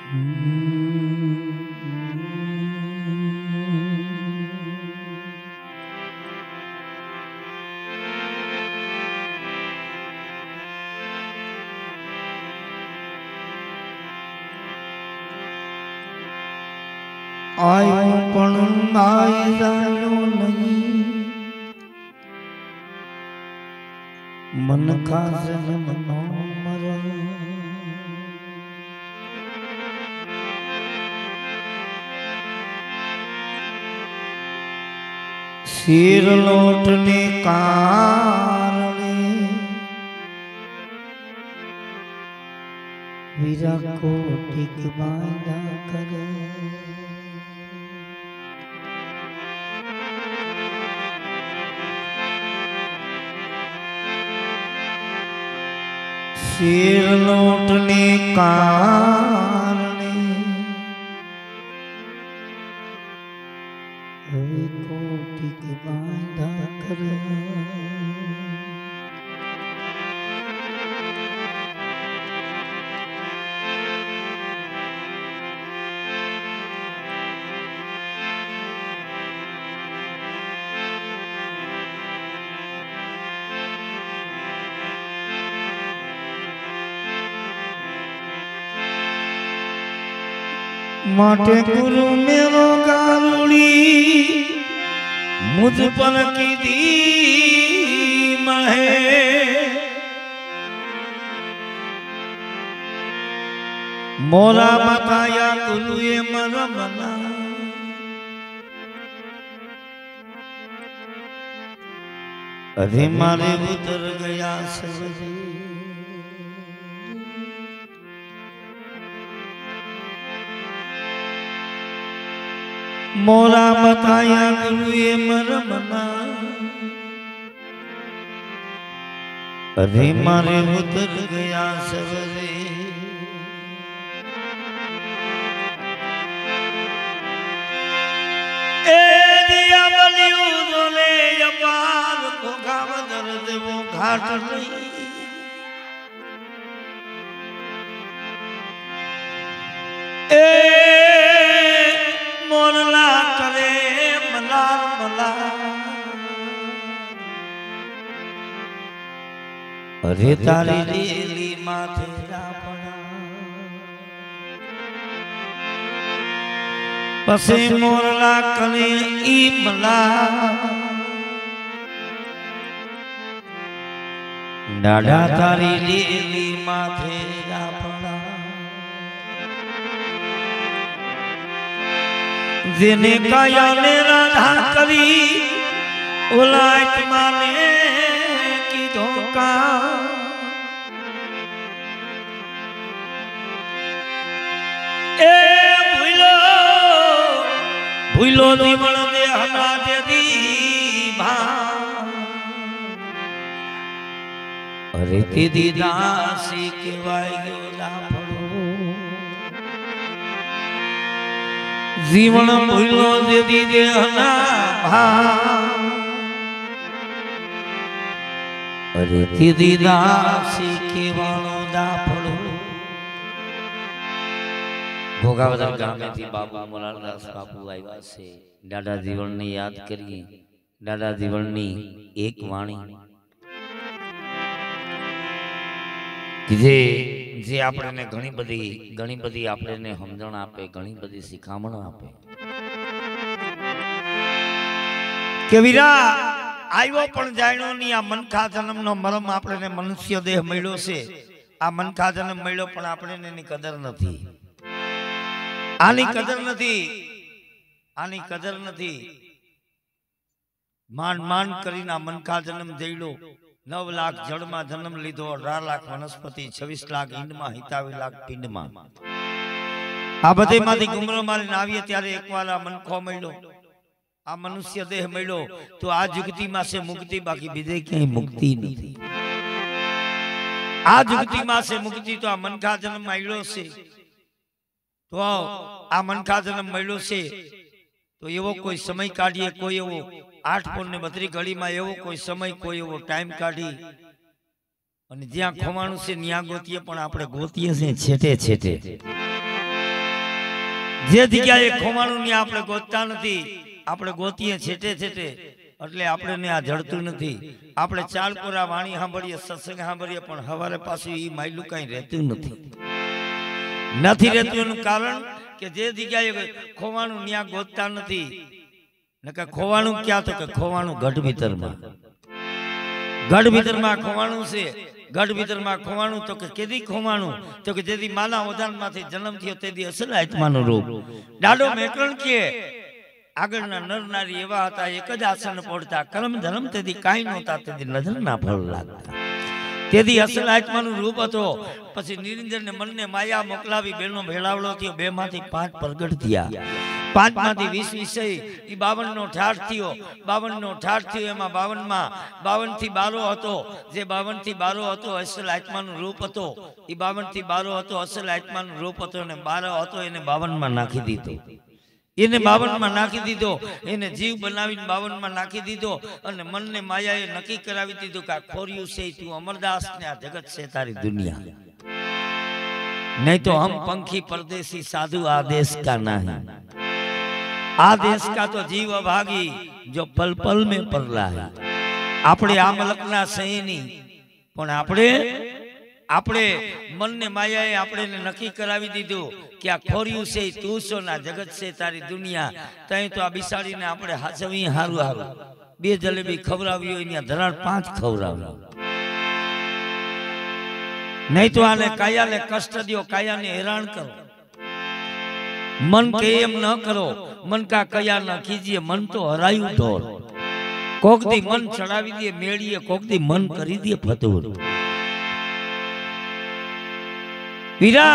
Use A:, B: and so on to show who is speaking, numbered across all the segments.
A: आयो पण आए जायो नहीं मन का जन्म नो मरण सिर लौटने कारणे वीरा को टिक बांधा करे सिर लौटने कारणे कोटि के बांधा करे माटे गुरु मेरो गारुड़ी मुझ पर की दी महे मोरा बताया गुरु ये मरमना अरे मारे उतर गया सवजी मोरा बताया गुरु ये मरमना अरे मारे उतर गया सवरे ए दिया बलियो जोले अपार को गाव दर्द वो घाट नहीं मोरला करे मलार मला अरे तारी रेली माथे पड़ा पसे मोरला करे ई मला डाढ़ा तारी रेली माथे पड़ा जिने काया ने राधा करी उलाट माने की धोखा ए भूलो भूलो जीवन दे हना दे दी भा अरे तेदी दासी के वायो ला जीवन भूलो दे दी दे हना भा अरे तेदी दासी के वालो दा पड़ो भोगावदर गामे थी बाबू मोरारदास बापू आया से दादा जीवन ने याद करिए दादा जीवन ने एक वाणी जे आपने घणी बधी आपने समझण आपे घणी बधी शिखामण आपे के वीरा आयो पण जाणो नी आ मनखा जन्म नो मरम आपने मनुष्य देह मळ्यो छे आ मनखा जन्म मळ्यो पण आपने एनी कदर नथी आनी कदर नथी मान मान करीने आ मनखा जन्म जईलो 9 लाख जड़ में जन्म लीधो 18 लाख वनस्पति 26 लाख इंड में 27 लाख पिंड में आ बधे माथी गुमरो मारीने आवीए त्यारे एकवार आ मनखो मळ्यो आ मनुष्य देह मळ्यो तो आ जुगती में से मुक्ति बाकी बीजे क्यांय मुक्ति नथी आ जुगती में से मुक्ति तो आ मनखा जन्म मळ्यो छे तो आ मनखा जन्म मळ्यो छे तो एवो कोई समय काढीए कोई एवो 8 पूर्ण 32 घड़ी में एवो कोई समय कोई एवो टाइम काढी अने ज्यां खोवाणुं छे न्या गोतीए पण आपणे गोतीए छे छेटे छेटे જે જગ્યાએ ખોમાણું ની આપણે ગોતતા નથી, આપણે ગોતીએ છેટે છેટે, એટલે આપણે આ જડતું નથી. આપણે ચાલપુરા વાણી સાંભળીએ, સત્સંગ સાંભળીએ, પણ હવારે પાછું એ માયલું કઈ રહેતું નથી રહેતું. એનું કારણ કે જે જગ્યાએ ખોવાણું ન્યા ગોતતા નથી. નકર ખોવાણું ક્યાં? તો કે ખોવાણું ગઢ ભીતરમાં. ગઢ ભીતરમાં ખોવાણું છે. ગઢ ભીતરમાં ખોવાણું તો કે કેદી ખોવાણું? તો કે જેથી માના ઓધાનમાંથી જન્મ થયો તેથી અસલ આત્માનું રૂપ. દાડો મેકરણ કે આગળના નર નારી એવા હતા, એક જ આસન પડતા, કર્મ ધર્મ તેથી કાંઈ નહોતા, તેથી નજર ના ફળ લાગતા. તેથી અસલ આત્માનું રૂપ હતો. પછી નિરંજન ને મનને માયા મોકલાવી બેનો ભેળાવડો થયો. 2 માંથી 5 પ્રગટ થયા. 5 માંથી 20 વિષય. એ 52 નો ઠાઠ થયો. 52 નો ઠાઠ થયો. એમાં 52 માં 52 થી 12 હતો. જે 52 થી 12 હતો અસલ આત્માનું રૂપ હતો. એ 52 થી 12 હતો અસલ આત્માનું રૂપ હતો. અને 12 હતો એને 52 માં નાખી દીધો. એને 52 માં નાખી દીધો. એને જીવ બનાવીને 52 માં નાખી દીધો. અને મનને માયાએ નક્કી કરાવી દીધું કે આ ખોર્યું છે તું અમરદાસ ને આ જગત છે તારી દુનિયા. नहीं तो हम पंखी परदेसी साधु आदेश का नहीं. आदेश का तो जीव अभागी जो पल पल में परला है. આપણે આ મલકના સૈની, પણ આપણે મનને માયાએ આપણે નક્કી કરાવી દીધું કે આ ખોર્યું છે તું છો ના જગત છે તારી દુનિયા. તઈ તો આ બિસાડીને આપણે હાચવી હારું હારું 2 જલેબી ખવડાવી હોય ને ધરાડ 5 ખવડાવી. नहीं तो आने काया ने कष्ट दियो, काया ने हैरान करो. मन के एम न करो, मन का कया न कीजिए, मन तो हरायु ढोर. कोक दी मन चढ़ावी दिए मेड़िए, कोक दी मन करी दिए फतूर. वीरा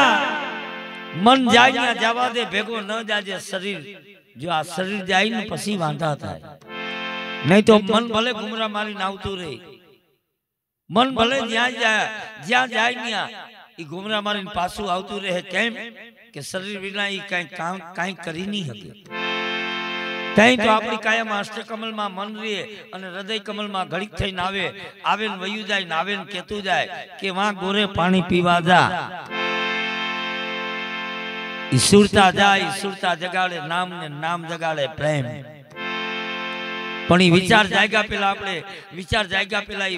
A: मन जाय ना जावा दे, भेगो न जाजे शरीर. जो आ शरीर जाय ने पसी वांधा थाय. नहीं तो मन भले गुमरा मारी नावतू रहे. मन भले ज्या जाय न्या ई गुमरा मारी पासू आवतू रहे. केम के शरीर विना ई काई करी नहीं हके. तई तो आपणी कायम अष्टकमल में मन रे अने हृदय कमल में घड़ीक थईने आवे ने वयु जाय ने आवे ने केतू जाय के वहां गोरे पानी पीवा जा. ईश्वरता जाय, ईश्वरता जगाड़े नाम ने नाम जगाड़े प्रेम. पण विचार जायगा पेला आपणे विचार जायगा पेला ई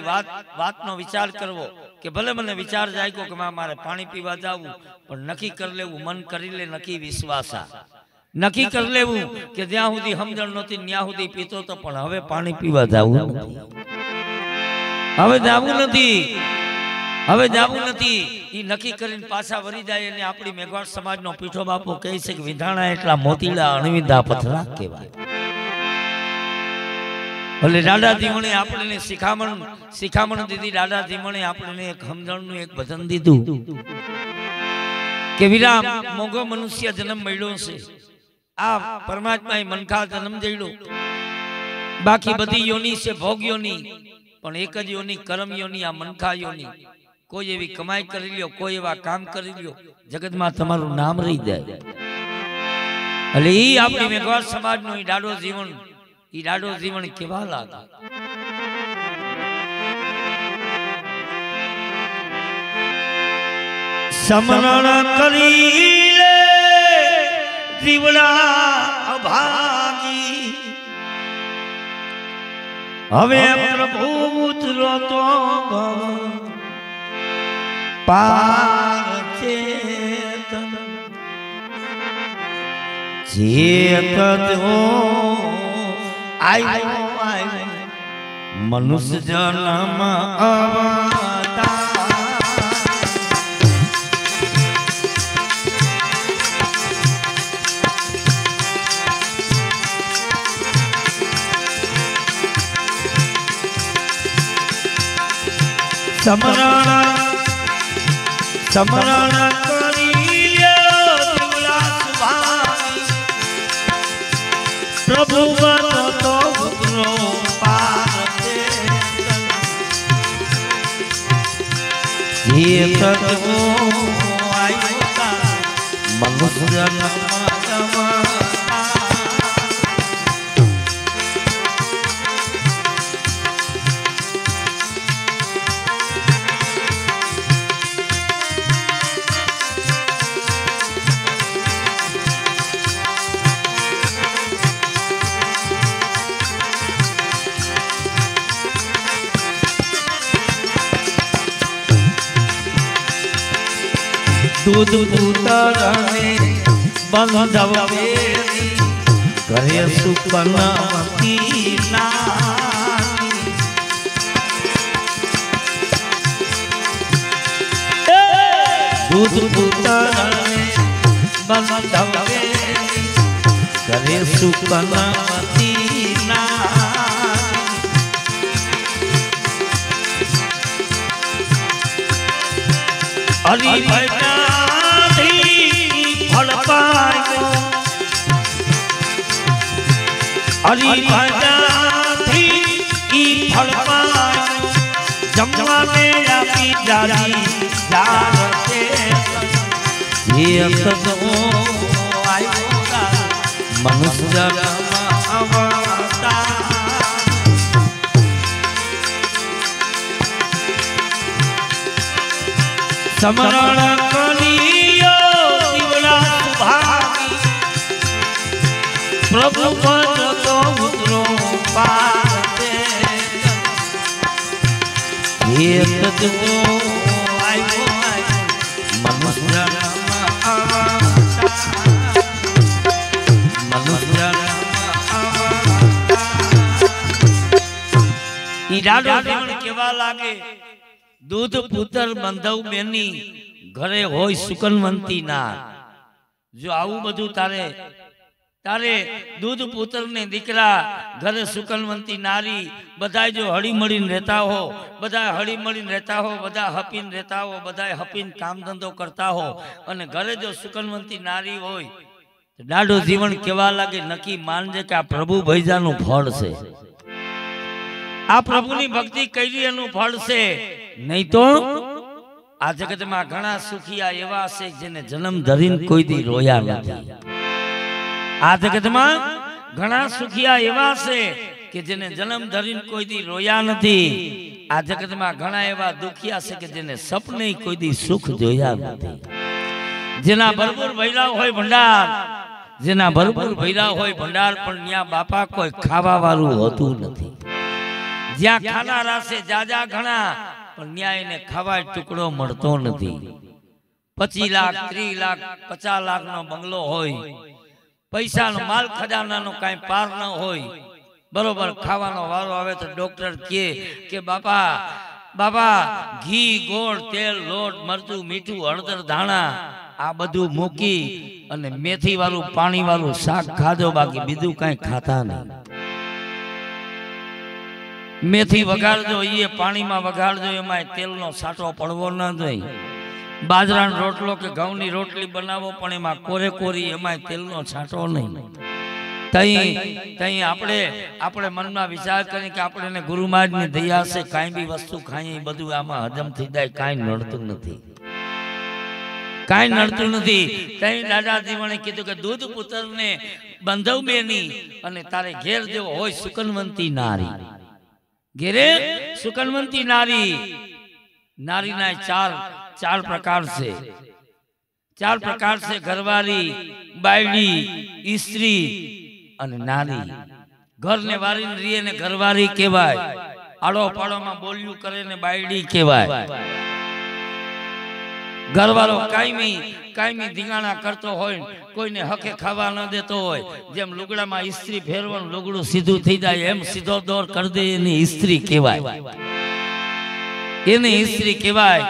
A: वातनो विचार करवो के भले मने विचार जायगो के मारे पानी पीवा जावुं, पण नक्की कर लेवुं. मन करी ले नक्की विश्वासा नक्की कर लेवुं के ज्यां सुधी समजण नहोती न्या सुधी पीतो तो, पण हवे पानी पीवा जावुं नथी. हवे जावुं नथी, हवे जावुं नथी. ई नक्की करीने पाछा वरी जाय. अने आपणी मेघवाड़ समाजनो पीठो बापो कहे छे के विधाणा એટલા મોતીડા અણવિધા પથરા કહેવાય. भले दादा जीवने आपने शिखामण दीदी. दादा जीवने आपने एक समझण एक भजन दीधु के वीरा मोगो मनुष्य जन्म मळ्यो छे. आ परमात्मा मनखा जन्म जईड़ो. बाकी बधी योनि से भोग योनि, पण एक ज योनि कर्म योनि. आ मनखा योनि. कोई एवी कमाई करी लियो, कोई एवा काम करी लियो, जगत में तमारुं नाम रही जाय. એટલે ઈ આપણી મેઘવાળ સમાજનો ઈ દાડો જીવન, ई डाडो जीवन केवा लागे. समरण करी ले जीवड़ा अभागी. हवे प्रभु उतरो तो पार चेतन चेतन आयो आयो मनुष्य जन्म अवतार. समरण करी लियो सुभागी. प्रभु तो मनुष्य दूध पुतरने बंधवे करे सुकनवती नारी दूध पुतरने बंधवे करे सुकनवती नारी हरि भजनाधी फल पायो हरि भजनाधी फल पायो जमवा में आपी जाली जारते ये सदो आयो मनुष्य अवतार समरण कलियो दिवला सुभागी प्रभु पद तो उतरो पाते ये तजो आयो मनुष्य ઈરાડો જીવન કેવા લાગે दूध पुत्र बंधव बेनी घरे होय सुकनवंती ना जो आવું બધું તારે दूध पुत्र ने दीकरा घरे सुकनवंती नारी बधाय जो हળી મળીને રહેતા हो बधाय हળી મળીને રહેતા हो बधा हपीन रहता हो बधाय हपीन काम धंधो करता हो અને घरे जो सुकनवंती नारी होय तो डाडो जीवन केवा लागे नक्की मानजे के आ प्रभु भैजाનું फળ છે आ प्रभुनी भक्ति करी एનું फળ છે नहीं तो आ जगत में घना सुखिया एवा से जेने जन्म धरीने कोई दी रोया नहीं आ जगत में घना सुखिया एवा से कि जेने जन्म धरीने कोई दी रोया नहीं आ जगत में घना एवा दुखिया से कि जेने सपने कोई दी सुख जोया नहीं जेना भरपूर भैरा होय भंडार जेना भरपूर भैरा होय भंडार पण न्या बापा कोई खावा वाळुं होतुं नथी ज्यां खानारा से जाजा घना पर न्याय ने खावा टुकड़ो मळतो नथी 25 लाख 30 लाख 50 लाख नो बंगलो होय पैसा नो माल खजाना नो काई पार न होय बरोबर खावानो वारो आवे तो डॉक्टर कहे के बापा बाबा घी गोળ तेल लोट मरचू मीठू हळदर धाणा आ बधु मूकी अने मेथी वालू पानी वालू शाक खाजो बाकी बीजू काई खाता नहीं मेथी वगाड़जो ये पानी में वगाड़जो एमां तेल नो साटो पड़वो न जोई बाजरा रोटलो के घऊं नी रोटली बनावो पण एमां कोरे कोरी एमां तेल नो छाटो नहीं तई आपणे मन में विचार करी के आपणे गुरु महाराज नी दया से काई भी वस्तु खाई बधु आमां हजम थी जाय काई नड़तुं नथी काई नड़तुं नथी तई दादा जीवणे कीधुं के दूध पुत्र ने बंधव बेनी अने तारे घेर जेवो होय सुकनवंती नारी घेरे सुकनवंती नारी नारी ना चार प्रकार से घरवारी बायडी स्त्री अने नारी घर ने वारी रीए ने घरवारी कहेवाय आड़ो पाड़ो में बोलियो करे ने बायडी कहेवाय घरवालो कायमी धींगाणा करतो होय कोईने हके खावा न देतो होय जेम लुगड़ा में स्त्री फेरवन लुगड़ू सीधू थी जाय एम सीधो दौर कर दे एनी स्त्री कहेवाय एने स्त्री कहेवाय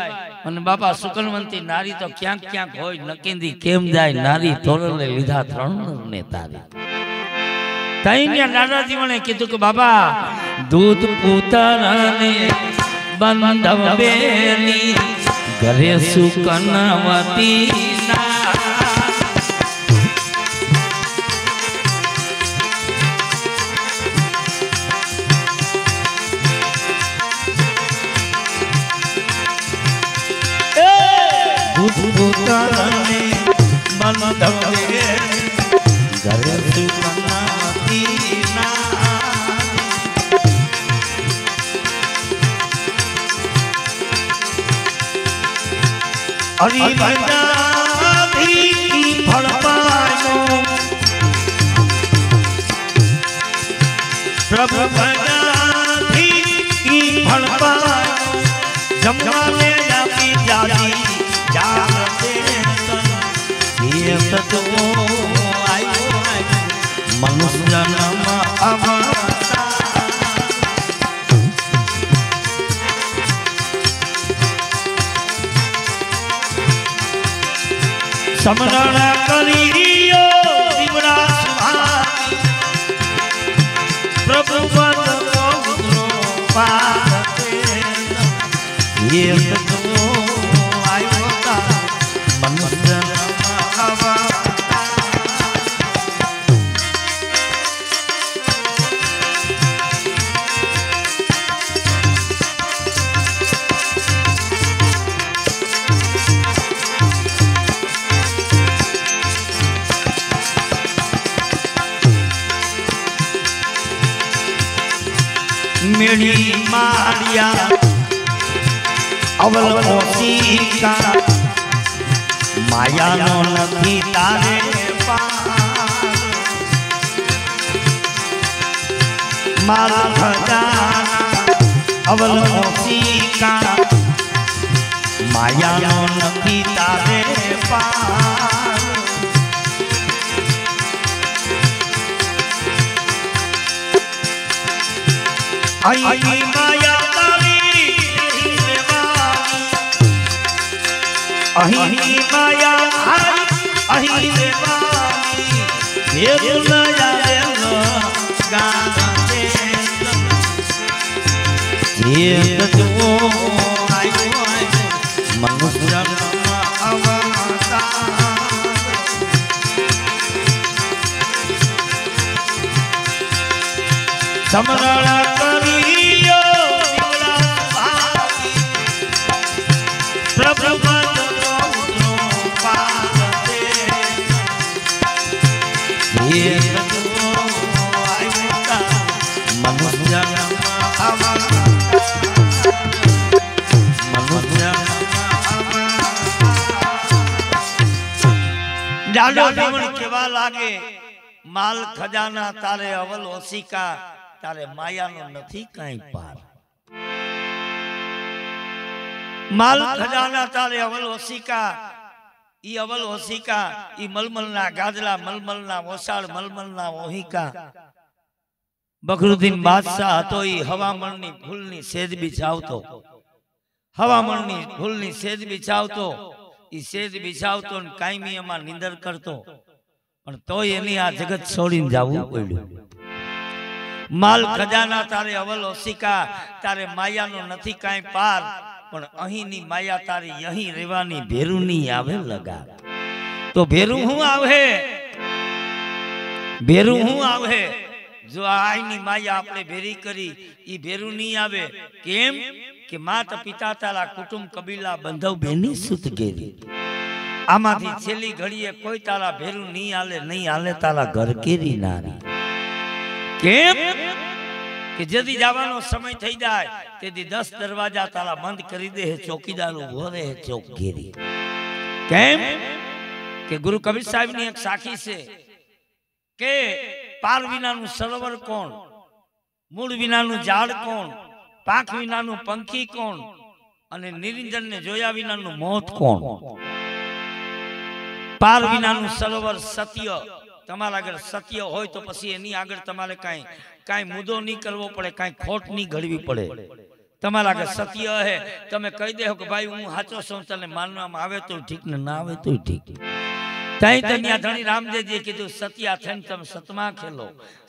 A: अने बापा सुकनवंती नारी तो क्यांक क्यांक होय नकेंदी केम जाय नारी तोरले लीधा त्रण ने तारी तईन्या दादा जीवणे कीधुं के बाबा दूध पुत्रने बंधव बेनी घरे सुकनवती दूध पुत्रने बंधव बेनी घरे सुकनवती हरि भजनाधी फल पायो प्रभु भजनाधी फल पायो जमवा में जाती जाती जाते ये तो आयो मनुष्य जन्म अवतार समरण करियो दिवरा सुभाती प्रभु पद समुद्रो पाते ये तो आयो मनुष्य जन्म अवतार मेरी मारिया अवल मोसिका माया नो नथी तारे पार माल खजाना अवल मोसिका माया नो नथी तारे पार आई माया तारी अही माया अही देवानी ये दुनिया रे गाते ये तो आयो मनुष्य जन्म अवतार समरण करियो दिवरा सुभाती प्रभु पद समुद्रो पाते ये तो आयो मनुष्य जन्म अवतार मनुष्य जन्म डालो जीवन केवा लागे माल खजाना तारे अवल ओसिका तारे माया नो नथी काई पार माल खजाना तारे अवल ओसिका ई अवल ओसिका ई मलमलना गाजला मलमलना ओसाळ मलमलना ओहिका बकरुद्दीन बादशाह तो ई हवामणनी फूलनी सेज बिछावतो हवामणनी फूलनी सेज बिछावतो ई सेज बिछावतो न कायमी एमा निंदर करतो पण तोय एनी आ जगत छोड़ीने जावू पड्યું माल खजाना तारे अवल ओसिका तारे माया नो नथी काई पार पण अहीनी माया तारी यही रेवानी भेरू नी आवे लगा तो भेरू हूं आवे जो आईनी माया आपणे भेरी करी ई भेरू नी आवे केम के माता पिता तारा कुटुंब कबीला बंधव बेनी सुत गेरी आमाथी छेली घड़ीए कोई तारा भेरू नी आले नहीं आले तारा घर केरी नारी केम कि जदी जावानो समय थई जाए तेदी 10 दरवाजा ताला बंद करी दे है चौकीदार उभो रहे है चौक घेरी केम कि गुरु कबीर साहब ने एक साखी से के पार विनानु सरोवर कोण मूळ विनानु झाड़ कोण पाख विनानु पंखी कोण अने निरंजन ने जोया विनानु मौत कोण पार विनानु सरोवर सत्य तमारा अगर सत्य होय तो पछी एनी आगळ तमारे काई मुद्दो नहीं करवो पड़े काई खोट नहीं घड़वी पड़े तमारा अगर सत्य है तमे कही दे हो कि भाई हूँ हाचो छुं तने मानवामां आवे तो ठीक ने ना आवे तो ठीक तई तनिया धनी रामदेव जी कीधुं सत्या थईने तमे सतमा खेलो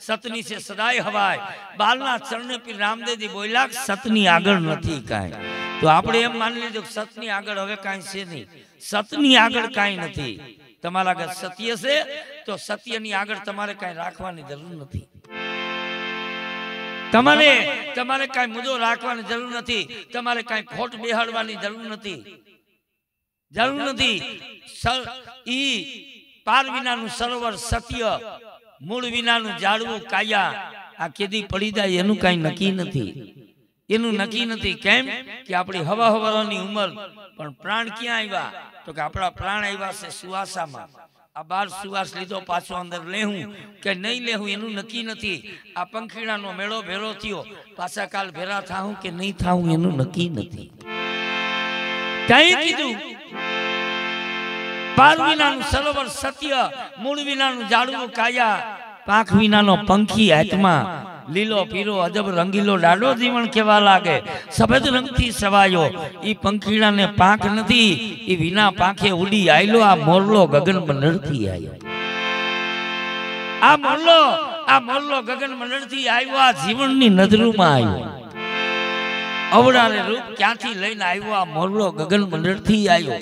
A: सतनी से सदाय हवाय बालना चरणे पी रामदेव जी बोल्या सतनी आगळ नथी काई तो आपणे एम मानी लीधुं कि सतनी आगळ हवे काई छे नहीं सतनी आगळ काई नथी तमारा अगर सत्य से तो सत्य नी आगळ तमारे काई राखवानी जरूर नथी तमारे तमारे काई मुद्दो राखवानी जरूर नथी तमारे काई खोट बेहाडवानी जरूर नथी ई पार विनानु सरोवर सत्य मूळ विनानु झाड़वू काया आ केदी पड़ी जाय एनु काई नक्की नथी एनु नक्की नथी केम कि आपणी हवा हवारोनी उमर पण प्राण क्यां आव्या तो कि आपड़ा प्राण आव्या से सुवासामां आ बार सुवास लीधो पाछो अंदर लेहूं के नहीं लेहूं एनु नक्की नथी आ पंखीणानो मेळो भेरो थयो पाछा काल भेरा थाऊं के नहीं थाऊं एनु नक्की नथी कई कीधुं પાર વિનાનું સરોવર સત્ય, મૂળ વિનાનું જાડવું કાયા, પાંખ વિનાનો પંખી આત્મા, લીલો પીરો અજબ રંગીલો ડાડો જીવન કેવા લાગે, સફેદ રંગથી સવાયો, ઈ પંખીડાને પાંખ નથી, ઈ વિના પાંખે ઉડી આયલો, આ મોરલો ગગન મંડળથી આવ્યો, આ મોરલો ગગન મંડળથી આવ્યો, આ જીવનની નજરમાં આવ્યો, અવડારે રૂપ ક્યાંથી લઈને આવ્યો, આ મોરલો ગગન મંડળથી આવ્યો.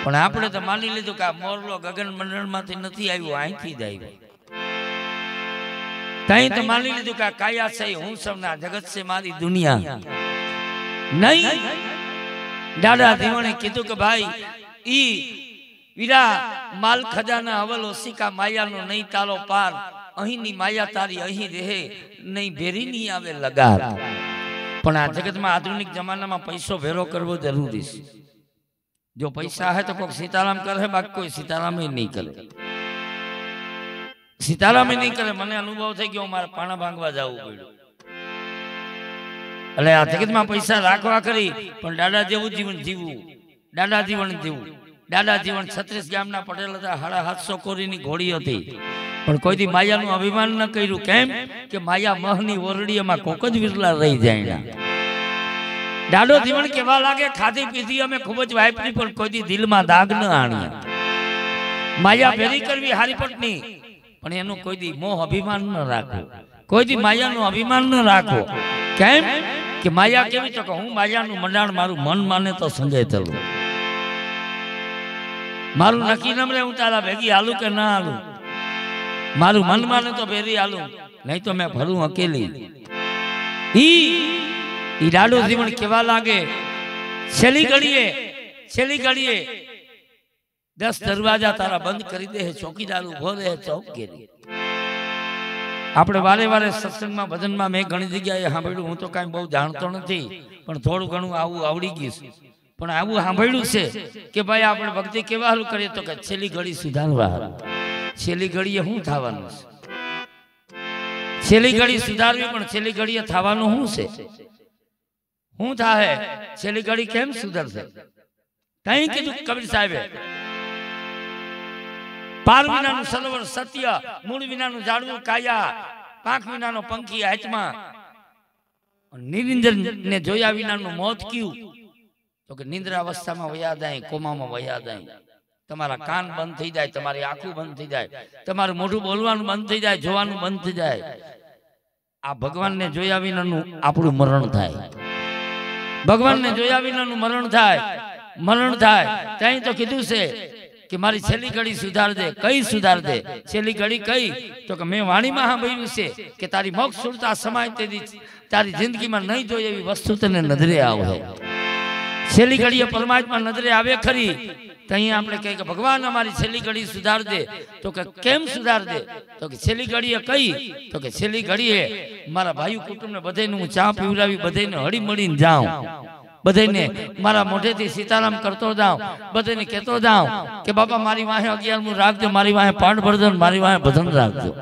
A: પણ આપણે તો માની લીધું કે આ મોરલો ગગન મંડળમાંથી નથી આવ્યો, અહીંથી જ આવ્યો. તઈ તો માની લીધું કે આ કાયા છે, હું સૌના જગત છે મારી દુનિયા નહીં. દાદા ધીવણે કીધું કે ભાઈ ઈ વીરા માલ ખજાના હવલ ઓસિકા માયાનો નહીં તારો પાર, અહીંની માયા તારી અહીં રહે નહીં, ભેરી નહીં આવે લગાર. પણ આ જગતમાં આધુનિક જમાનામાં પૈસો ભેરો કરવો જરૂરી છે. જો પૈસા હે તો કોઈ સીતારામ કરે, બાકી કોઈ સીતારામ નહીં કરે, સીતારામ નહીં કરે. મને અનુભવ થઈ ગયો, મારે પાણા ભાંગવા જવું પડ્યું. એટલે આ જગતમાં પૈસા રાખવા કરી, પણ દાદા જેવું જીવન જીવવું, દાદા જીવન જીવવું. દાદા જીવન 36 ગામના પટેલ હતા, 750 કોરીની ઘોડી હતી, પણ કોઈથી માયાનું અભિમાન ન કર્યું. કેમ કે માયા મહની ઓરડીમાં કોક જ વિરલા રહી જાય. દાદો જીવન કેવા લાગે, ખાધી પીધી અમે ખૂબ જ વાપરી, પણ કોઈથી દિલમાં દાગ ન આણીએ. માયા ભેરી કરવી હારી પટની, પણ એનું કોઈથી મોહ અભિમાન ન રાખો, કોઈથી માયાનું અભિમાન ન રાખો. કેમ કે માયા કેવી તો કે હું માયાનું મંડાણ મારું મન માને તો સંજય તલું, મારું નક્કી ન રહે હું તારા ભેગી હાલું કે ના હાલું, મારું મન માને તો ભેરી હાલું, નહીં તો મેં ભરું અકેલી. ઈ દાડો જીવન કેવા લાગે. છેલ્લી ઘડીએ 10 દરવાજા તારા બંધ કરી દે, ચોકીદાર ઉભો રહે ચોકીદાર. આપણે વારે વારે સત્સંગમાં ભજનમાં મેં ઘણી જગ્યાએ સાંભળ્યું, હું તો કાંઈ બહુ જાણતો નથી, પણ થોડું ઘણું આવું આવડી ગયું. પણ આવું સાંભળ્યું છે કે ભાઈ આપણે ભક્તિ કેવા હાલું કરીએ તો કે છેલ્લી ઘડી સુધારવા હારું. છેલ્લી ઘડીએ શું થવાનું છે? છેલ્લી ઘડી સુધારવી, પણ છેલ્લી ઘડીએ થવાનું શું છે? શું થાય? છેલ્લી ઘડી કેમ સુધરશે? કઈ કીધું કબીર સાહેબે, પાર વિનાનું સરોવર સત્ય, મૂળ વિનાનું જાડવું કાયા, પાંખ વિનાનો પંખી આત્મા, નિરિંદર ને જોયા વિનાનું મોત કયું? તો કે નિંદ્રા અવસ્થામાં વયા જાય, કોમામાં વયા જાય, તમારા કાન બંધ થઈ જાય, તમારી આંખો બંધ થઈ જાય, તમારું મોઢું બોલવાનું બંધ થઈ જાય, જોવાનું બંધ થઈ જાય. આ ભગવાનને જોયા વિનાનું આપણું મરણ થાય, ભગવાનને જોયા વિનાનું મરણ થાય. ત્યાં તો કીધું છે કે મારી છેલ્લી ઘડી સુધાર દે. કઈ સુધાર દે? છેલ્લી ઘડી કઈ? તો કે મેં વાણીમાં સાંભળ્યું છે કે તારી મોક્ષ સુરતા સમાય તેથી તારી જિંદગીમાં નહીં જોઈએ એવી વસ્તુ તને નજરે આવે. છેલ્લી ઘડીએ પરમાત્મા નજરે આવે ખરી, ત્યાં આપણે કહીએ કે ભગવાન અમારી છેલ્લી ઘડી સુધાર દે. તો કે કેમ સુધાર દે? તો કે છેલ્લી ઘડીએ કઈ? તો કે છેલ્લી ઘડીએ મારા ભાઈ કુટુંબને બધાને હું ચા પીવડાવી, બધાને હળી મળીને જાઉં, બધાને મારા મોઢેથી સીતારામ કરતો જાઉં, બધાને કહેતો જાઉં કે બાપા મારી વાહે 11મું રાખજો, મારી વાહે પાઠ ભરજો, મારી વાહે ભજન રાખજો.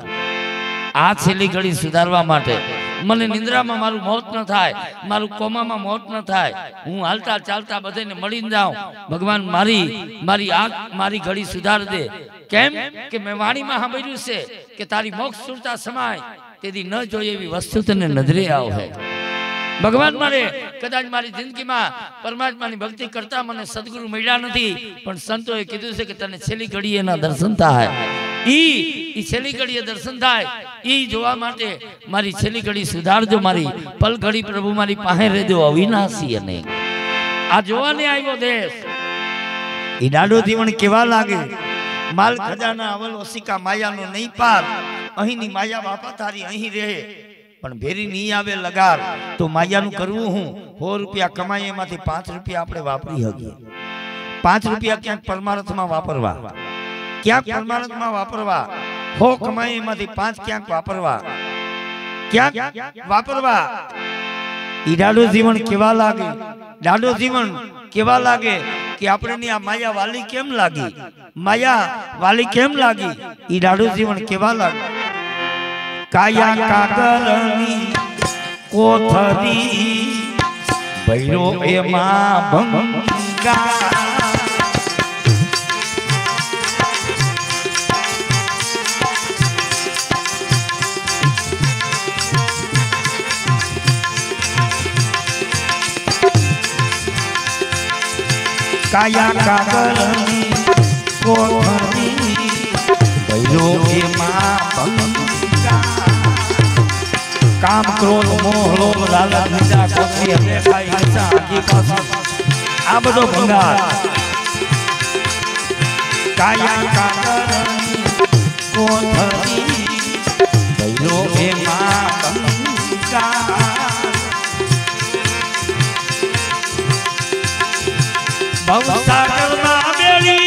A: આ છેલ્લી ઘડી સુધારવા માટે મને નિંદ્રામાં મારું મોત ન થાય, મારું કોમામાં મોત ન થાય, હું હાલતા ચાલતા બધાને મળીને જાઉં. ભગવાન મારી ઘડી સુધાર દે. કેમ કે મેં વાણીમાં સાંભળ્યું છે કે તારી મોક્ષ સુરતા સમાય તેથી ન જોઈએ એવી વસ્તુ તને નજરે આવે. ભગવાન મારે કદાચ મારી જિંદગીમાં પરમાત્માની ભક્તિ કરતા મને સદગુરુ મળ્યા નથી, પણ સંતોએ કીધું છે કે તને છેલ્લી ઘડીએ એના દર્શન થાય. ઈ છેલ્લી ઘડીએ દર્શન થાય, ઈ જોવા માટે મારી છેલ્લી ઘડી સુધારજો, મારી પલ ઘડી પ્રભુ મારી પાસે રહેજો અવિનાશી. અને આ જોવાને આવ્યો દેશ. ઈ દાડો જીવન કેવા લાગે. માલ ખજાના અવલ ઓસિકા માયાનો નહીં પાર, અહીંની માયા બાપા તારી અહીં રહે પણ ભેરી નહીં આવે લગાર. તો માયાનું કરવું હું? 100 રૂપિયા કમાઈ એમાંથી 5 રૂપિયા આપણે વાપરી શકીએ. 5 રૂપિયા ક્યાંક પરમાર્થમાં વાપરવા, ક્યાંક પરમાર્થમાં વાપરવા. 100 કમાઈ એમાંથી 5 ક્યાંક વાપરવા, ક્યાંક વાપરવા. ઈ દાડો જીવન કેવા લાગે. દાડો જીવન કેવા લાગે કે આપણે આ માયા વાલી કેમ લાગી, માયા વાલી કેમ લાગી. ઈ દાડો જીવન કેવા લાગે. કાયા કાગળની કોથરી ભૈરો એમાં ભંગા, काया कागलनी कोठरी भैरो एમાં ભંગા काम क्रोध मोह लोभ लालच निंदा कोठरी हले खाई हिंसा आगी पास आ बधो भंगार काया कागलनी कोठरी भैरो एમાં भंगा भवसागर में बेड़ी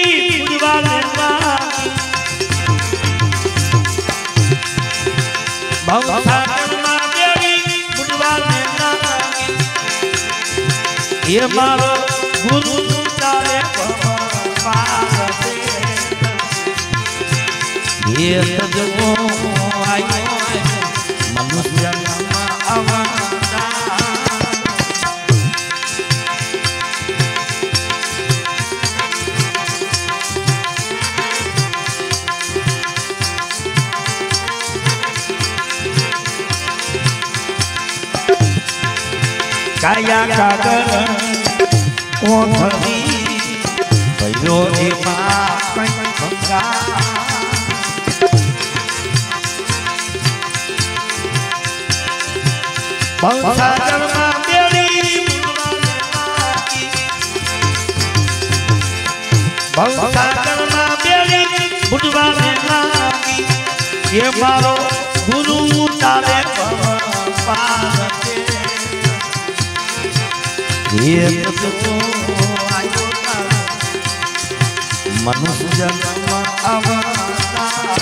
A: बुझवा लेना भवसागर में बेड़ी बुझवा लेना ये मारो गुरु तारे पार दे ये तजो आयो मनुष्य अवतार काया कागल कोठरी भैरो एમાં भंगा भवसागर में बेड़ी भवसागर में बेड़ी बुझवा लेना ये मारो गुरु तारे पार दे ये तो आयो मनुष्य जन्म अवतार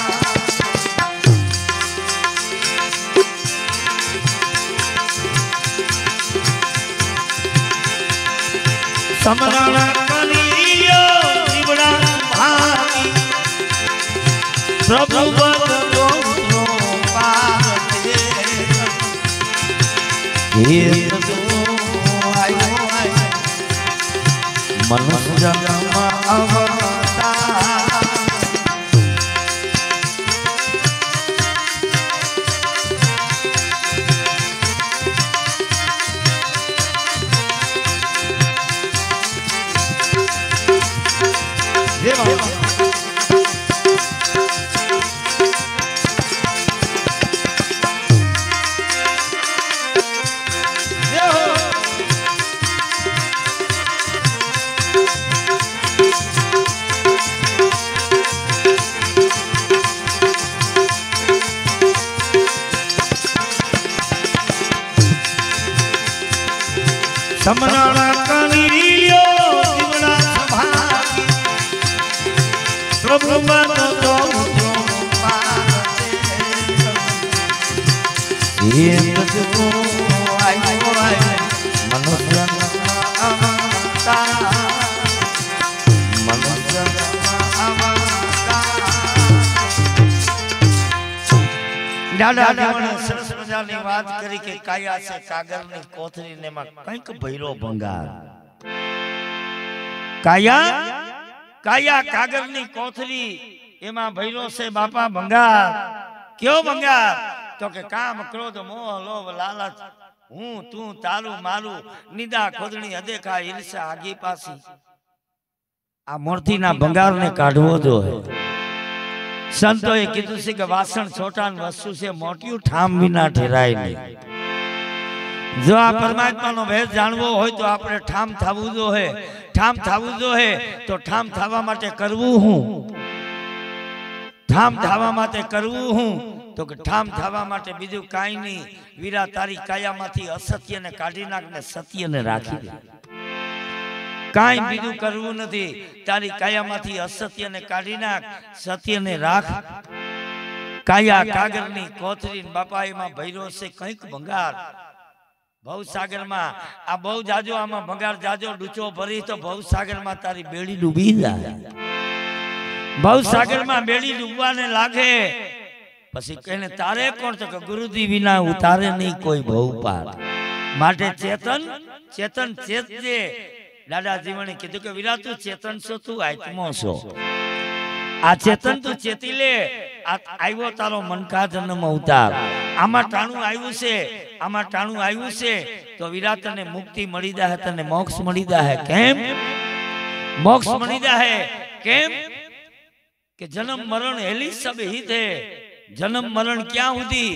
A: समरण कलियो जीवड़ा भागी प्रभु बदलो पार दे ये तो मनुष्य जन्म अवतार समरण कलियो जीवड़ा भागी प्रभु बदलो पार दे ये तजो आयो मनुष्य अवतार मनुष्य दादा जीवन सरस मजानी बात करी के काया से कागल ने कोथरी ने में कंईक भैरो भंगार काया काया कागल नी कोथरी एमा भैरो से बापा भंगार क्यों भंगार तो के काम क्रोध मोह लोभ लालच हूं तू तारू मारू निंदा खोदणी अदेखा ईर्ष्या आगी पासी आ मूर्ति ना भंगार ने काढवो जो है संतों कीधु से वासण छोटा वस्तु से मोटियो ठाम विना ठहराय नहीं। जो आ परमात्मा नो भेद जानवो होय तो आपणे ठाम थावू जो है ठाम थावू जो है तो ठाम थावा माटे करवू हूं ठाम थावा माटे करवू हूं तो के ठाम थावा माटे बीजू काई नहीं वीरा तारी कायामांथी असत्य ने काढी नाख ने सत्य ने राखी दे काई बीजू करवू नथी तारी कायामांथी असत्य ने काढी नाख सत्य ने राख काया कागरनी कोथरी बापा एमां भैरो से कंईक भंगार भवसागर में आ बहु जाजो आमा भंगार जाजो डूचो भरी तो भवसागर में तारी बेड़ी डूबी जाए भवसागर में बेड़ी डूबवाने लागे पछी कहने तारे कोण तो के गुरुजी विना उतारे नहीं कोई भव पार माटे चेतन चेतन चेतजे दादा जीवने कीधुं के वीरा तू चेतन छो तू आत्मा छो आ चेतन तू चेती ले आव्यो तारो मनका जन्म अवतार आमा टाणु आव्युं छे आमा टाणु आव्युं छे तो वीरा तने मुक्ति मळी जाए तने मोक्ष मळी जाए केम मोक्ष मनी जाए केम के जन्म मरण हेली सब हित है जन्म मरण क्या हुदी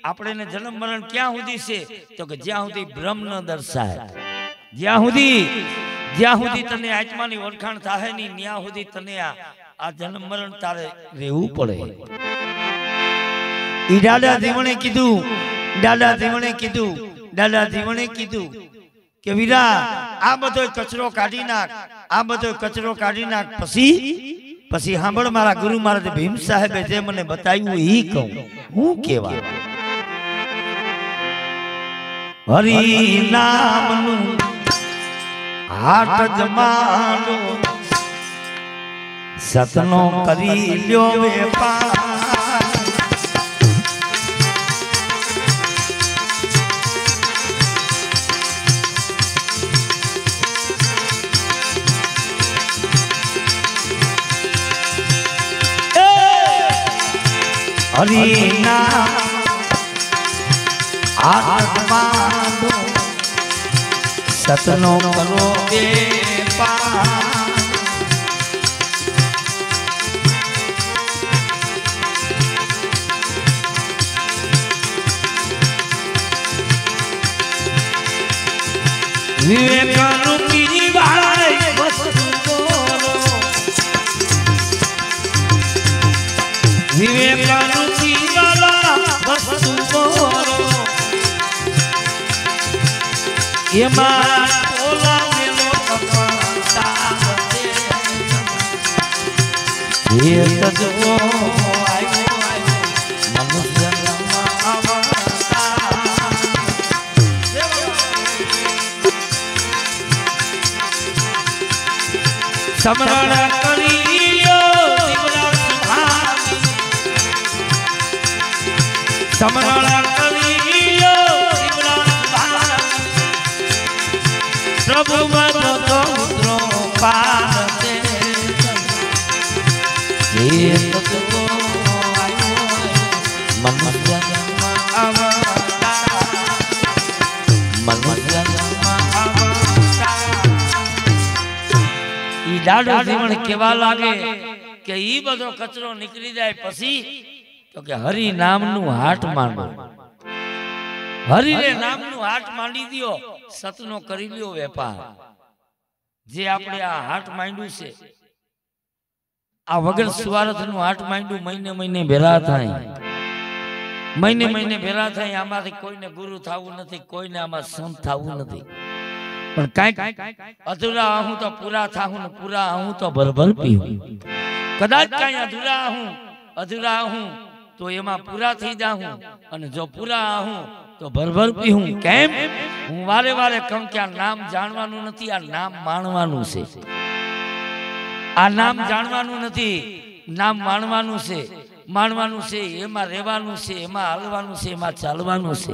A: आपणे ने जन्म मरण क्या हुदी से तो के ज्या हुदी ब्रह्म न दर्शाए ज्या हुदी तने आत्मा नी ओळखाण थाहे नी न्या हुदी तने आ जन्म मरण तारे રહેવું પડે ઈ દાદા જીવણે કીધું કે વીરા આ બધો કચરો કાઢી નાખ પછી સાંભળ મારા ગુરુ મહારાજ ભીમ સાહેબે જે મને બતાવ્યું ઈ કહું હું કેવા હરિ નામનું હાટ જમાનો સતનો કરી લ્યો વેપાર हरि नाम आत्मा दो सतनो करो विवेक रूपी वाला विवेक रूपी वाला वस्तु बोलो ये मारा टोला मेलो कपड़ा ये तजो आयो मनुष्य समरण करियो समरण करियो प्रभु मन तो मुद्रो पारते ये तत्व आयो मनुष्य जन्म अवतार मनुष्य जन्म अवतार ई दाडो जीवन केवा लागे के ई बधो कचरो निकली जाए पसी तो के हरि नामनु हाट मांडो हरि रे नामनु हाट मांडी दियो सतनो करी लियो वेपार जे आपणे आ हाट मांड्यु छे आ वगर सुवारथनु हाट मांड्यु महीने भेरा थाय महीने भेरा थाय आमाथी कोईने गुरु थावू नथी कोईने आमा संत थावू नथी पण काई अधूरा आहूं तो पूरा थाहूं ने पूरा आहूं तो भरभर पीहूं कदाच काई अधूरा आहूं तो एमा पूरा थी जाऊं अने जो पूरा आहूं तो भरभर पीहूं केम हूं वारे वारे कहूं के आ नाम जाणवानुं नथी आ नाम माणवानुं छे आ नाम जाणवानुं नथी नाम माणवानुं छे एमा रहेवानुं छे एमा हालवानुं छे एमा चालवानुं छे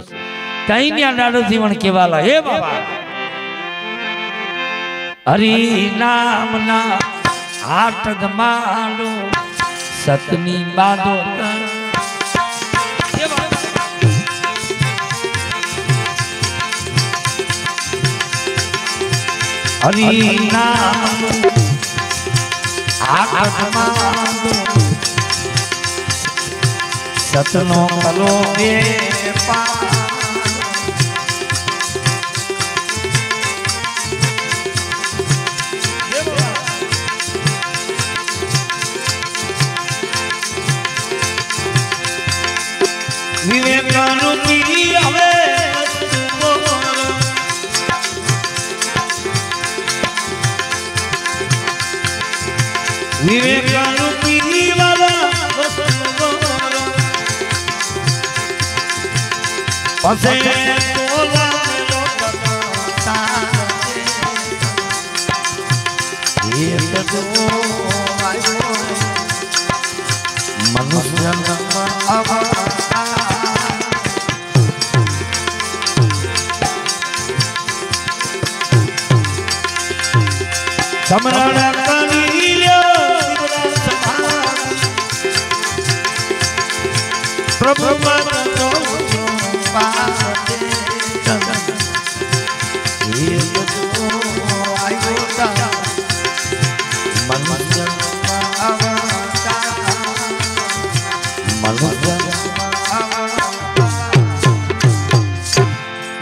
A: कई न्या डाडो जीवन केवाला हे बाबा हरि नाम ना हाट गमाडो सतनी बादो हरि नाम आत्मा सतनो करो विवेक रूपी हवे विवेक रूपी वाला पसे तोला मेलो कथा ये तो आयो मनुष्य जन्म अवतार समरण करियो प्रभु मन तो पाते ये तो आयो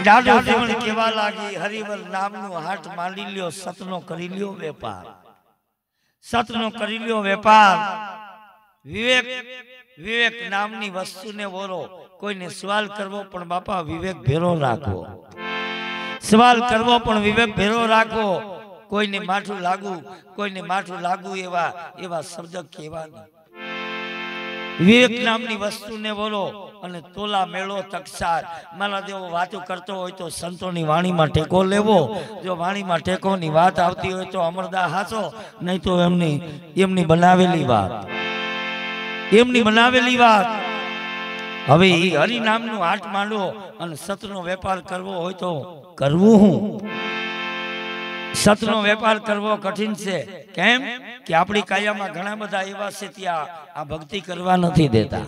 A: डाडो जीवन केवा लागी हरिवर नामनो हाट માંડી લ્યો સતનો કરી લ્યો વેપાર સતનો કરી લ્યો વેપાર વિવેક વિવેક નામની વસ્તુને વોરો કોઈને સવાલ કરવો પણ બાપા વિવેક ભેરો રાખવો સવાલ કરવો પણ વિવેક ભેરો રાખવો કોઈને માઠું લાગુ એવા એવા શબ્દ કહેવા નહીં વિવેક નામની વસ્તુને બોલો અને તોલા મેળો તકસાર મારા દેવો વાતો કરતો હોય તો સંતોની વાણીમાં ટેકો લેવો જો વાણીમાં ટેકોની વાત આવતી હોય તો અમરદા હાચો નહીં તો એમની બનાવેલી વાત હવે હરિ નામનું હાટ માંડવો અને સતનો વેપાર કરવો હોય તો કરવું હું સતનો વેપાર કરવો કઠિન છે કેમ કે આપણી કાયામાં ઘણા બધા એવા છે ત્યાં આ ભક્તિ કરવા નથી દેતા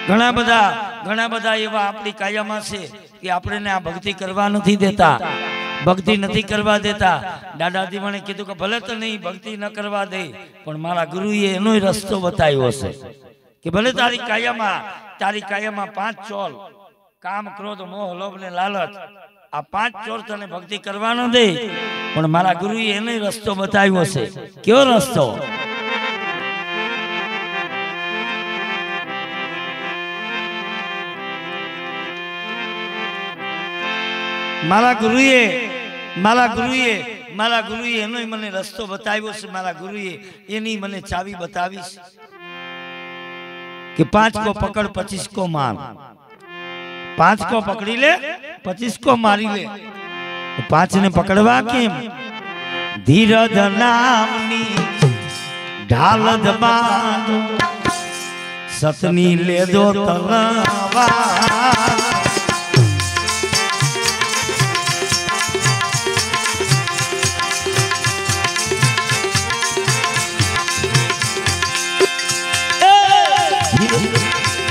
A: ઘણા બધા એવા આપણી કાયામાં છે કે આપણે આ ભક્તિ કરવા નથી દેતા ભક્તિ નથી કરવા દેતા દાદાજી મને કીધું કે ભલે તો નહીં ભક્તિ ન કરવા દે પણ મારા ગુરુએ એનો રસ્તો બતાવ્યો છે કે ભલે તારી કાયામાં 5 ચોલ કામ ક્રોધ મોહ લોભ ને લાલચ આ 5 ચોર તને ભક્તિ કરવા ન દે પણ મારા ગુરુએ એનો રસ્તો બતાવ્યો છે કેવો રસ્તો મારા ગુરુએ એનો મને રસ્તો બતાવ્યો છે મારા ગુરુએ એની મને ચાવી બતાવી કે 5 को पकड़ 25 को मार 5 को पकड़ी ले 25 को मारी ले 5 ने पकड़वा केम धीरज नामनी ढाल जबान सतनी ले दो तलवार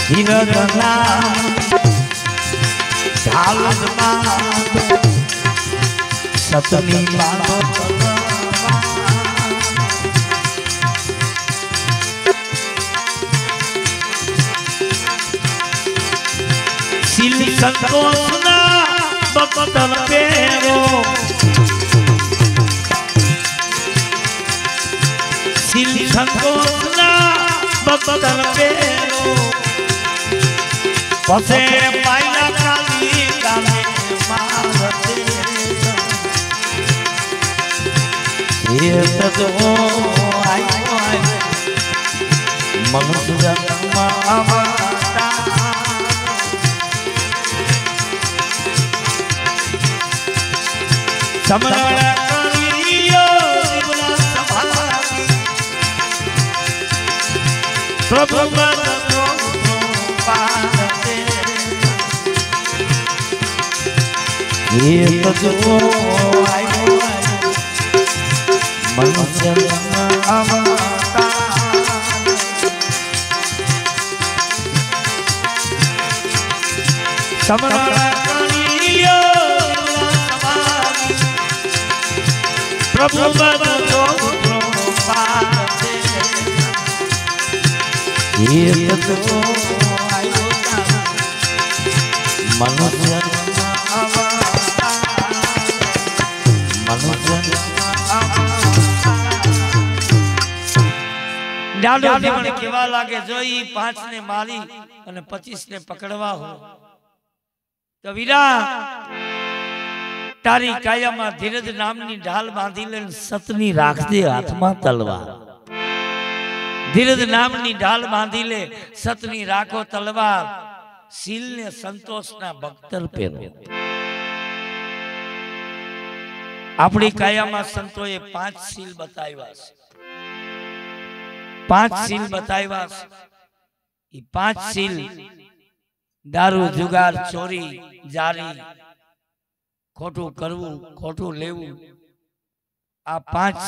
A: धीरज नाम ढाल जबान सतनी बांधो सिल संतोषना बतल पेरो सिल संतोषना बतल पेरो पसे पाइला काली काले मारते ये तो आई मनुष्य मावता समरण करियो जीवना संभाली प्रभु बदलो पारते ये तो आयो मनुष्य मावता समरण करियो प्रभु बदलो पारते ये तो आयो मनुष्य डाडो जीवन केवा लागे जो ई 5 ने मारी અને 25 ને પકડવા હો તો વીરા તારી કાયામાં ધીરજ નામની ઢાલ બાંધી લે સતની રાખજે હાથમાં તલવાર ધીરજ નામની ઢાલ બાંધી લે સતની રાખો તલવાર સીલ ને સંતોષના બખ્તર પહેરો આપણી કાયામાં સંતોએ 5 સીલ બતાવ્યા છે 5 સીલ બતાવ્યા છે એ 5 સીલ દારૂ જુગાર ચોરી જારી खोटू करवू खोटू लेवू आ 5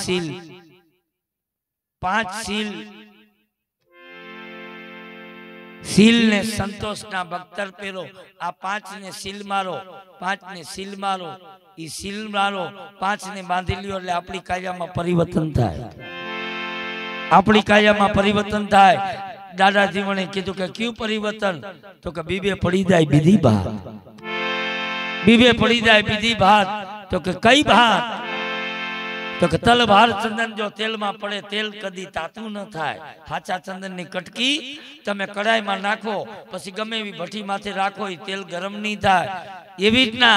A: सील ने संतोष ना बख्तर पेरो आ 5 ने सील मारो 5 ने सील मारो ई सील मारो 5 ने बांधी लियो એટલે આપણી કાયામાં પરિવર્તન થાય આપણી કાયામાં પરિવર્તન થાય દાદાજી મને કીધું કે ક્યું પરિવર્તન તો કે બીબે પડી જાય બીધી બહાર बीबे पड़ी जाए बीजी बात तो के कई बात तो के तल भार चंदन जो तेल में पड़े तेल कदी तातू न थाय हाचा चंदन नी कटकी तमे कढ़ाई में नाखो पछी गमे एवी भट्टी माथे राखो ई तेल गरम नहीं थाय एवी रीतना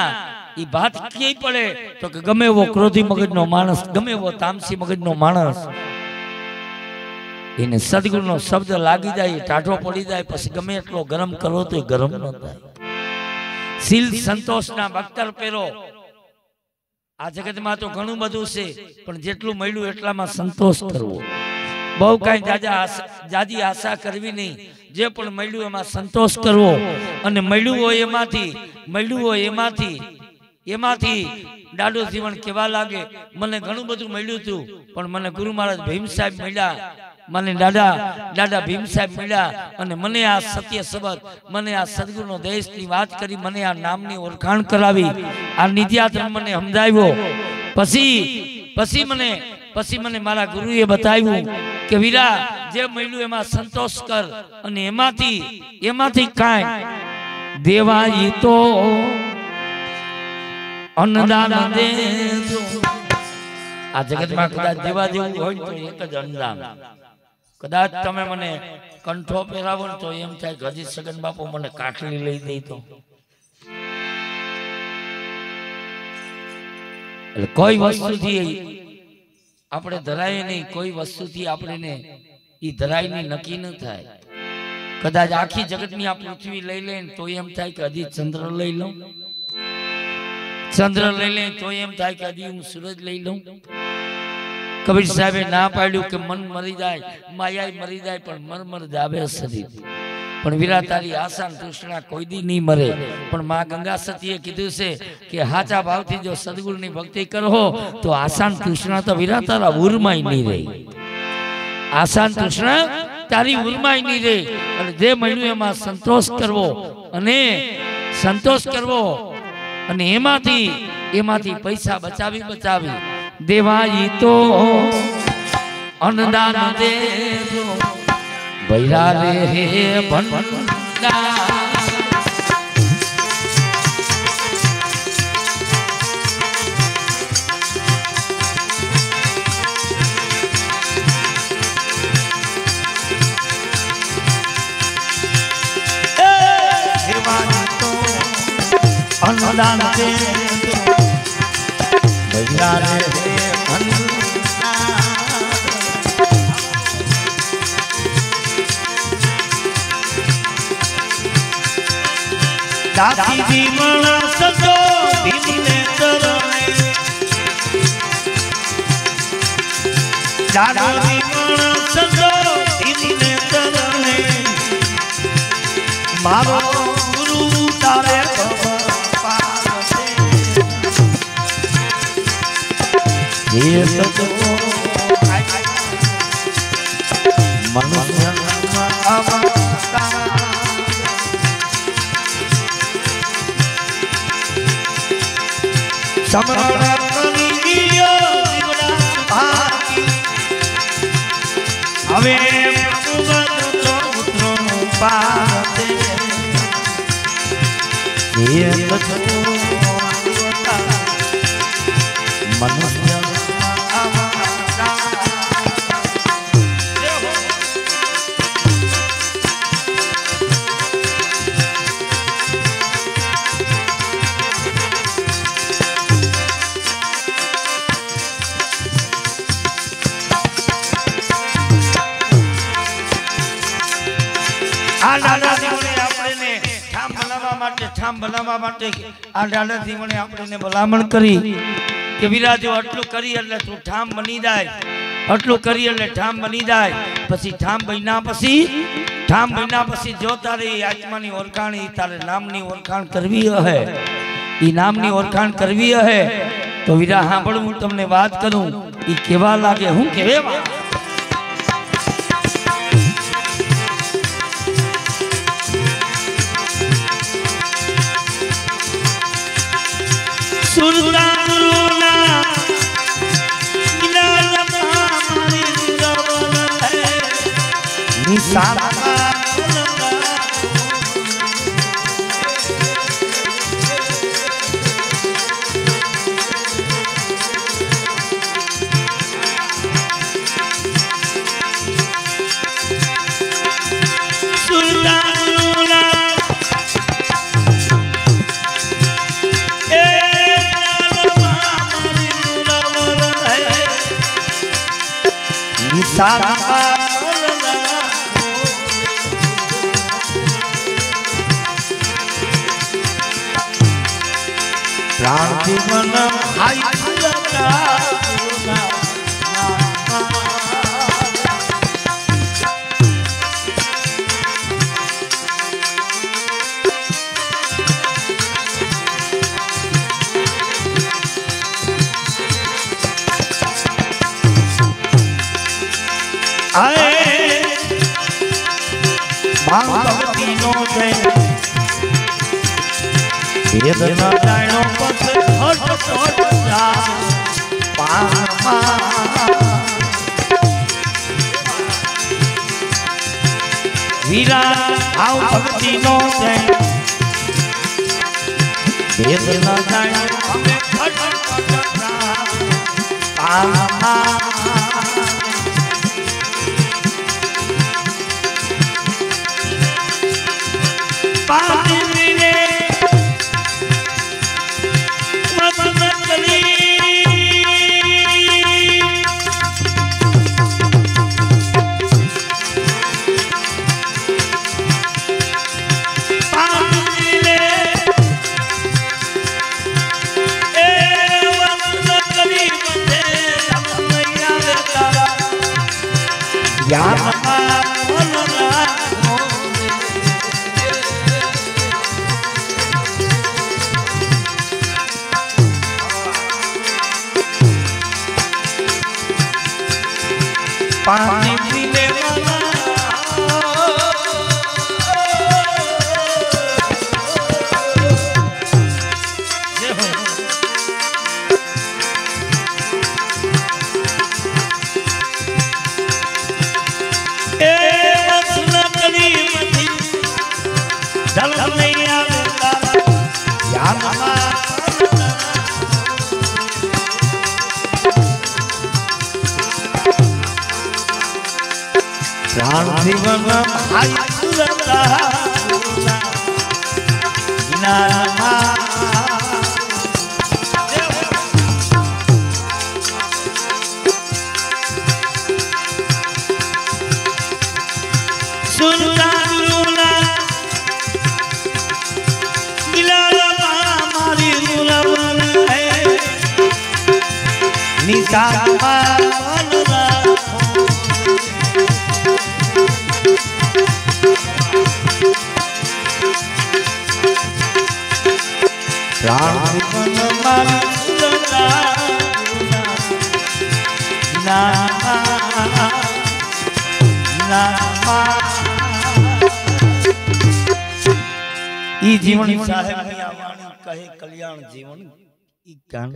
A: ई बात क्यां पड़े तो के गमे वो क्रोधी मगजनो माणस गमे वो तामसी मगजनो माणस इने सद्गुरुनो शब्द लागी जाए टाढो पड़ी जाए पछी गमे एटलो गरम करो तो गरम न थाय सील संतोषना बख्तर पेरो आ जगत में तो घणुं बधुं छे पण जेटलुं मळ्युं एटलामां संतोष करवो बहु काई जाजी आशा करवी नहीं जे पण मळ्युं एमां संतोष करवो अने मळ्युं होय एमांथी डाडो जीवन केवा लागे मने घणुं बधुं मळ्युं हतुं पण मने गुरु महाराज भीम साहेब मळ्या मने दादा भीम साहेब मिला अने मने आ सत्य शब्द मने आ सद्गुरुनो देशनी वात करी मने आ नामनी ओळखाण करावी आ नित्याधर्म मने समजाव्यो पछी मने मारा गुरुए बताव्युं के वीरा जे मळ्युं एमां संतोष कर अने एमांथी काई देवाई तो अन्नदान देजो आ जगत में कदाच देवा जेवुं होय तो एक ज अन्नदान कदाच तमे मने कंठो पहेरावो तो एम थाय के हजी सगन बापू मने काटली लई दे तो એટલે કોઈ વસ્તુથી આપણે ધરાય નહીં કોઈ વસ્તુથી આપણે ઈ ધરાયની નક્કી ન થાય કદાચ આખી જગતની આ પૃથ્વી લઈ લે તો એમ થાય કે હજી ચંદ્ર લઈ લઉં चंद्र लई ले तो एम थाय के हजी हूँ सूरज लई लूं कबीर साहेबे ना पाड्યું के मन मरी जाए माया मरी जाए पण मर जावे शरीर पण वीरा तारी आशा तृष्णा कोई दी नहीं मरे पण मां गंगा सतीए कीधुं छे के हाचा भावथी जो सद्गुरुनी भक्ति करो तो आशा तृष्णा तो वीरा तारा उर्माई नहीं रही आशा तृष्णा तारी उर्माई नहीं रही अने जे मळ्युं एमां संतोष करवो अने एमांथी पैसा बचावी देवाई तो अन्नदान देजो भैरा रे भंडार अन्नदान देजो भैरा रे दाती जी मानस तो भीमने तरणे दादा जी मानस तो भीमने तरणे मारो गुरु तारे पारसे ये तो मनुष्य अवतार समरण करियो जीवना भागी हवे प्रभुवत पुत्रो पारते ये तो मनुष्य ठाम बनावा माटे आ दादा जीवने आपणे भलामण करी के वीरा जो आटलू करी એટલે તું ठाम बनी जाय आटलू करी એટલે ठाम बनी जाय પછી ठाम बन्या પછી जो तारे आत्मानी ओळखाण ई तारे नामनी ओळखाण करवी है ई नामनी ओळखाण करवी है तो वीरा सांभळ हूँ तमने बात करूं ई केवा लागे हूँ केवा सुरदानुना मिलालता मारी रवल है निशाना प्राण जीवन हाय भक्ति नो वेदना जानो पस हट हट जा पामा वीरा आओ भक्ति नो वेदना जानो हमें हट हट जा पामा पानी मिले पानी पीने वाला प्राण जीवन हाय सुरता नामा सुनता लूला मिलाला हमारी मुलावन है निशामा प्राण जीवन मानसुरता नामा नामा ई जीवन साहेब की आवाणी कहे कल्याण जीवन ई गान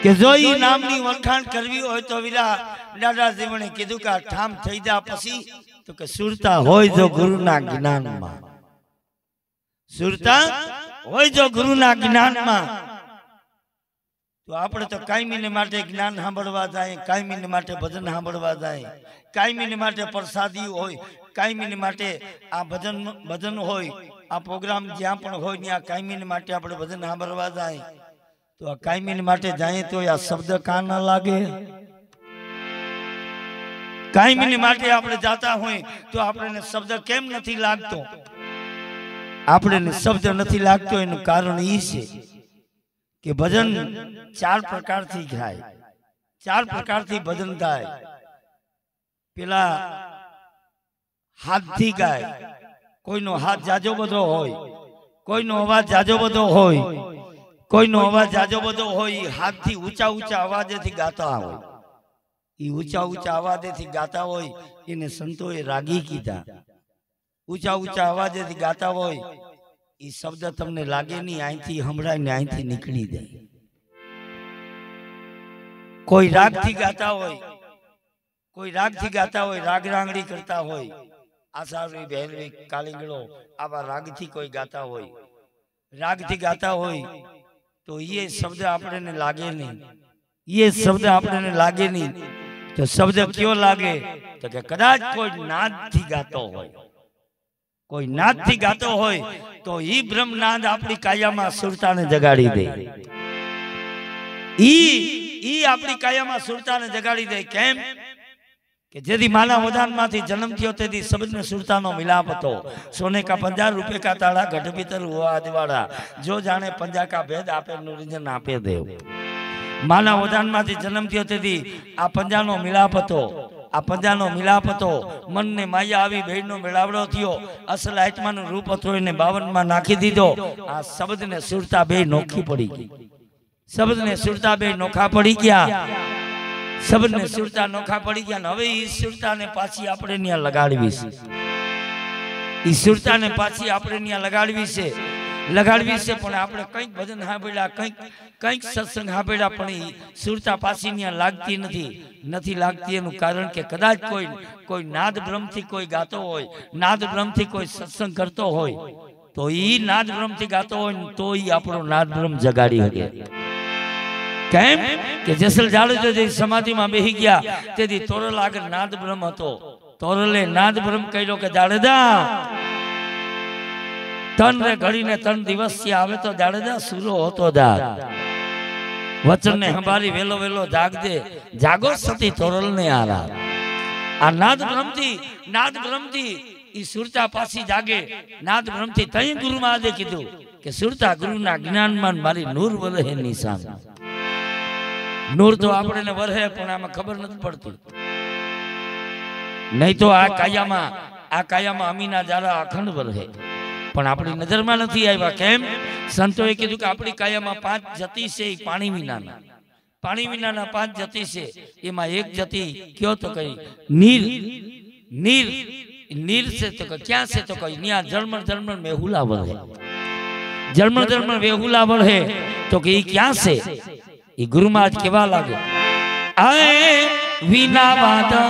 A: के जो ई नामनी वखाण करवी होय तो वीरा दादा जीवने कीधु का ठाम થઈ જા પછી तो के सुरता होय जो गुरुना ज्ञान માં सुरता होय जो गुरुना ज्ञान में तो आपणे तो कायमी माटे ज्ञान सांभळवा जाए कायमी माटे भजन सांभळवा जाए कायमी माटे प्रसादी होय कायमी माटे आ भजन भजन होय आ प्रोग्राम ज्यां पण होय त्या कायमी माटे आपणे भजन सांभळवा जाए तो आ कायमी माटे जाए तो आ शब्द कान न लागे कायमी माटे आपणे जाता होय तो आपणे शब्द केम नथी लागतो आपने शब्द नहीं लागतो एनु कारण ई छे के भजन चार प्रकार थी गाय चार प्रकार थी भजन गाय पेला हाथ थी गाय कोई नो हाथ जाजो बधो होय कोई नो अवाज जाजो बधो होय कोई नो अवाज जाजो बधो होय हाथ थी ऊंचा ऊंचा आवाज थी गाता होय ई ऊंचा ऊंचा आवाज थी गाता होय इने संतोए रागी कीधा ऊंचा ऊंचा आवाज थी गाता होय ई शब्द तमने लागे नहीं आई थी हमरा ने आई थी निकली दे कोई राग थी गाता होय कोई राग थी गाता होय राग रांगड़ी करता होय आसावी भैरवी कालिंगड़ो आवा राग थी कोई गाता होय राग थी गाता होय तो ये शब्द आपने ने लागे नहीं ये शब्द आपने ने लागे नहीं तो शब्द क्यों लागे तो के कदाच कोई नाद थी गातो होय कोई नाद थी गातो होय तो ई ब्रह्मनाद अपनी काया में सुरता ने जगाड़ी दे ई ઈ આપણી કાયામાં સુરતાને જગાડી દે કેમ કે જેથી माना वधान माथी जन्म थियो तेदी सबने सुरतानो मिलाप હતો सोने का 50 रुपए का ताड़ा घट भीतर हुआ दिवाड़ा जो जाने पंजा का भेद आपे निरंजन आपे देव माना वधान माथी जन्म थियो तेदी आ पंजानो मिलाप હતો आ पंजानो मिलाप હતો मन ने माया आवी भेड़नो मेळावड़ो थियो असल आत्माનું रूप હતો એને 52 માં નાખી દીધો आ शब्द ने सुरता बे नोखी पड़ी गई शब्द ने सुरता बे नोखा पड़ी गया शब्द ने सुरता नोखा पड़ी गया हवे ई सुरता ने पाછી આપણે ન્યા લગાડવી છે ई सुरता ने पाછી આપણે ન્યા લગાડવી છે પણ આપણે કંઈક ભજન સાંભળ્યા કંઈક સત્સંગ સાંભળ્યા પણ ई સુરતા પાછી ન્યા નથી લાગતી એનું કારણ કે કદાચ કોઈ નાદ બ્રહ્મથી કોઈ ગાતો હોય નાદ બ્રહ્મથી કોઈ સત્સંગ કરતો હોય તો ई नाद ब्रह्म थी गातो हो तो ई आपणो नाद ब्रह्म जगाड़ी हके केम के जसल जाडेजो जे समाधि में बेही गया तेदी तोरल आगे नाद ब्रह्म हतो तोरले नाद ब्रह्म कह्यो के जाडेजा तन रे घड़ी ने 3 दिवस से आवे तो जाडेजा सूरो होतो जाग वचन ने हमारी वेलो वेलो जाग दे जागो सती तोरल ने आरा आ नाद ब्रह्म थी ई सुरता पासी जागे नाद ब्रह्म थी तई गुरु महादेव कीधु के सुरता गुरु ना ज्ञान मान मारी नूर वरहे निशान नूर तो आपणे ने वरहे पण आमा खबर नथी पड़ती नहीं तो आ कायामा अमीना जारा अखंड वरहे पण आपणी नजर में नथी आव्या केम संतोए कीधु के आपणी कायामा 5 जति छे पाणी विनाना 5 जति छे एमा एक जति क्यो तो कई नीर से तो क्या से तो कहीं निया जर्मन वेहुला बढ़े जर्मन वेहुला बढ़े तो कि क्या से ये गुरु महाराज केवा लागे आए वीणा वादा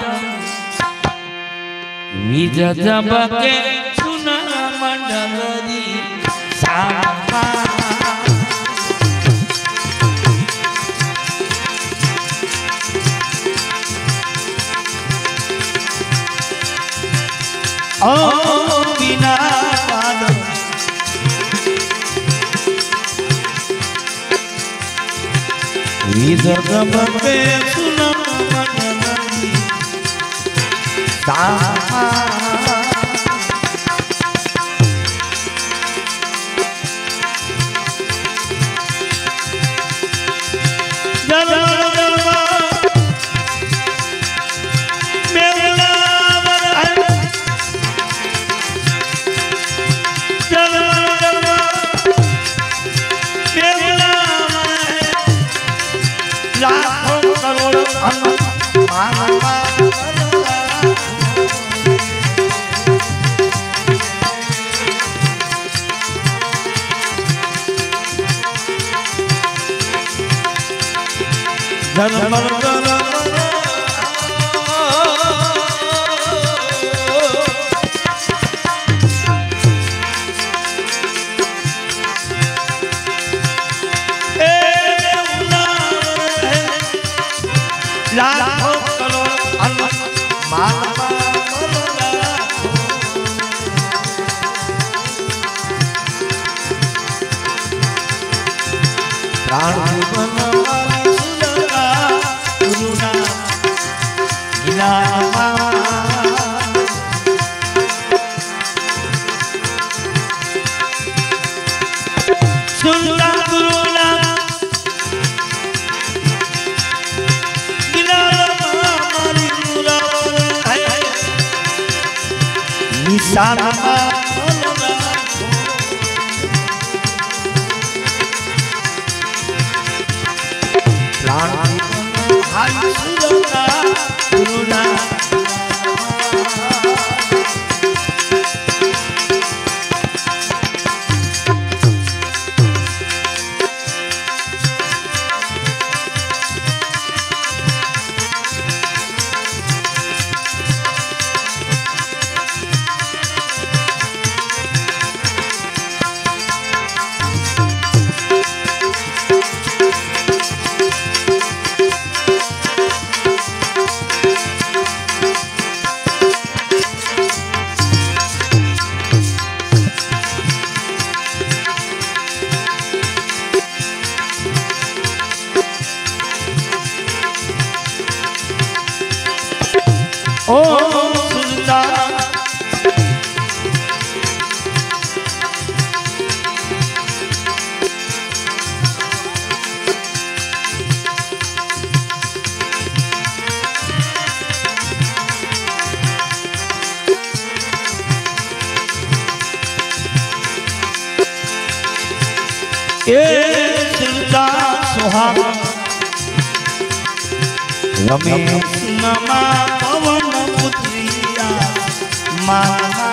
A: विज जबके सुना मंडली सामा ओ बिना पाद विदर्भ पे सुना मननी सामा એ સુરતા સુહાગ રમેશ નમા પવન પુત્રિયા મામા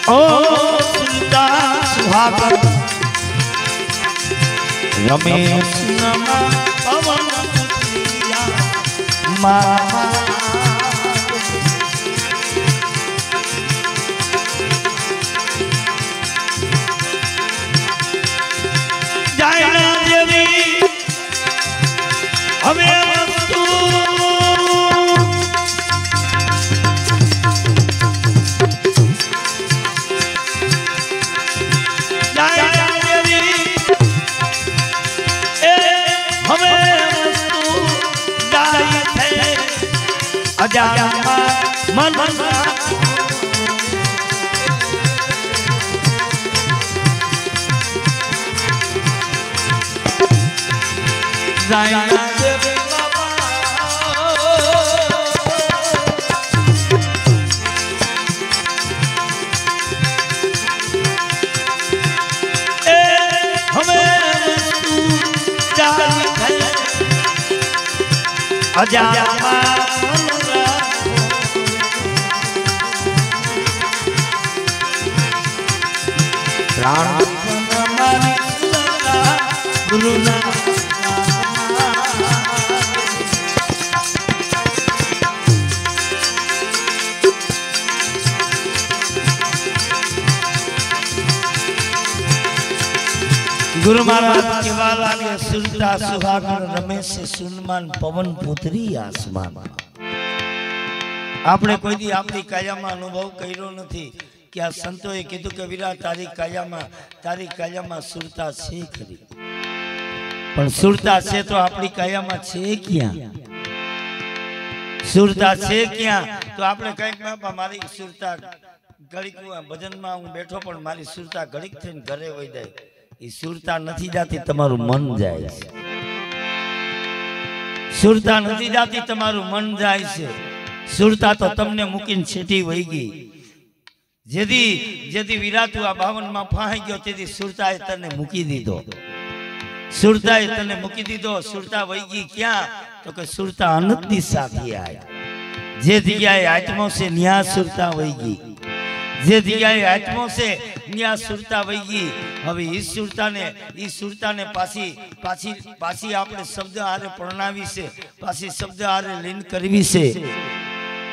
A: ઓ સુરતા સુહાગ રમેશ નમા પવન પુત્રિયા મામા જાયણા દેવી હવે વસ્તુ જાયણા દેવી એ હવે વસ્તુ ગાય છે અજાણમાં મન જાયણા દેવી અજામાં પ્રાણ ગુરુના गुरु महाराज केवा लागे सुरता सुहागण रमेश सुनमान पवन पुत्री आसमान आपने कोई दी आपनी कायामा अनुभव कर्यो नथी कि आ संतोए कीधुं के वीरा तारी कायामा सुरता छे खरी पण सुरता छे तो आपनी कायामा छे क्यां सुरता छे क्यां तो आपने कहीं बापा मारी सुरता घड़ीक भजन में हूँ बैठो पण मारी सुरता घड़ीक थईने घरे वई जाय ई सुरता नहीं जाती तमारू मन जाए सुरता नहीं जाती तमारू मन जाए से सुरता तो तमने मुकीन छेटी वही गई जेदी जेदी विरातु आ 52 में फाई गयो तेदी सुरताए तने मुकी दीधो सुरताए तने मुकी दीधो सुरता वही गई क्या तो के सुरता अनंत दी साथी आए जे जगह आत्मा से न्या सुरता वही गई जे जगह आत्मा से न्या सुरता वही गई હવે ઈ સુરતાને પાછી આપણે શબ્દ આરે પ્રણાવી છે પાછી શબ્દ આરે લીન કરવી છે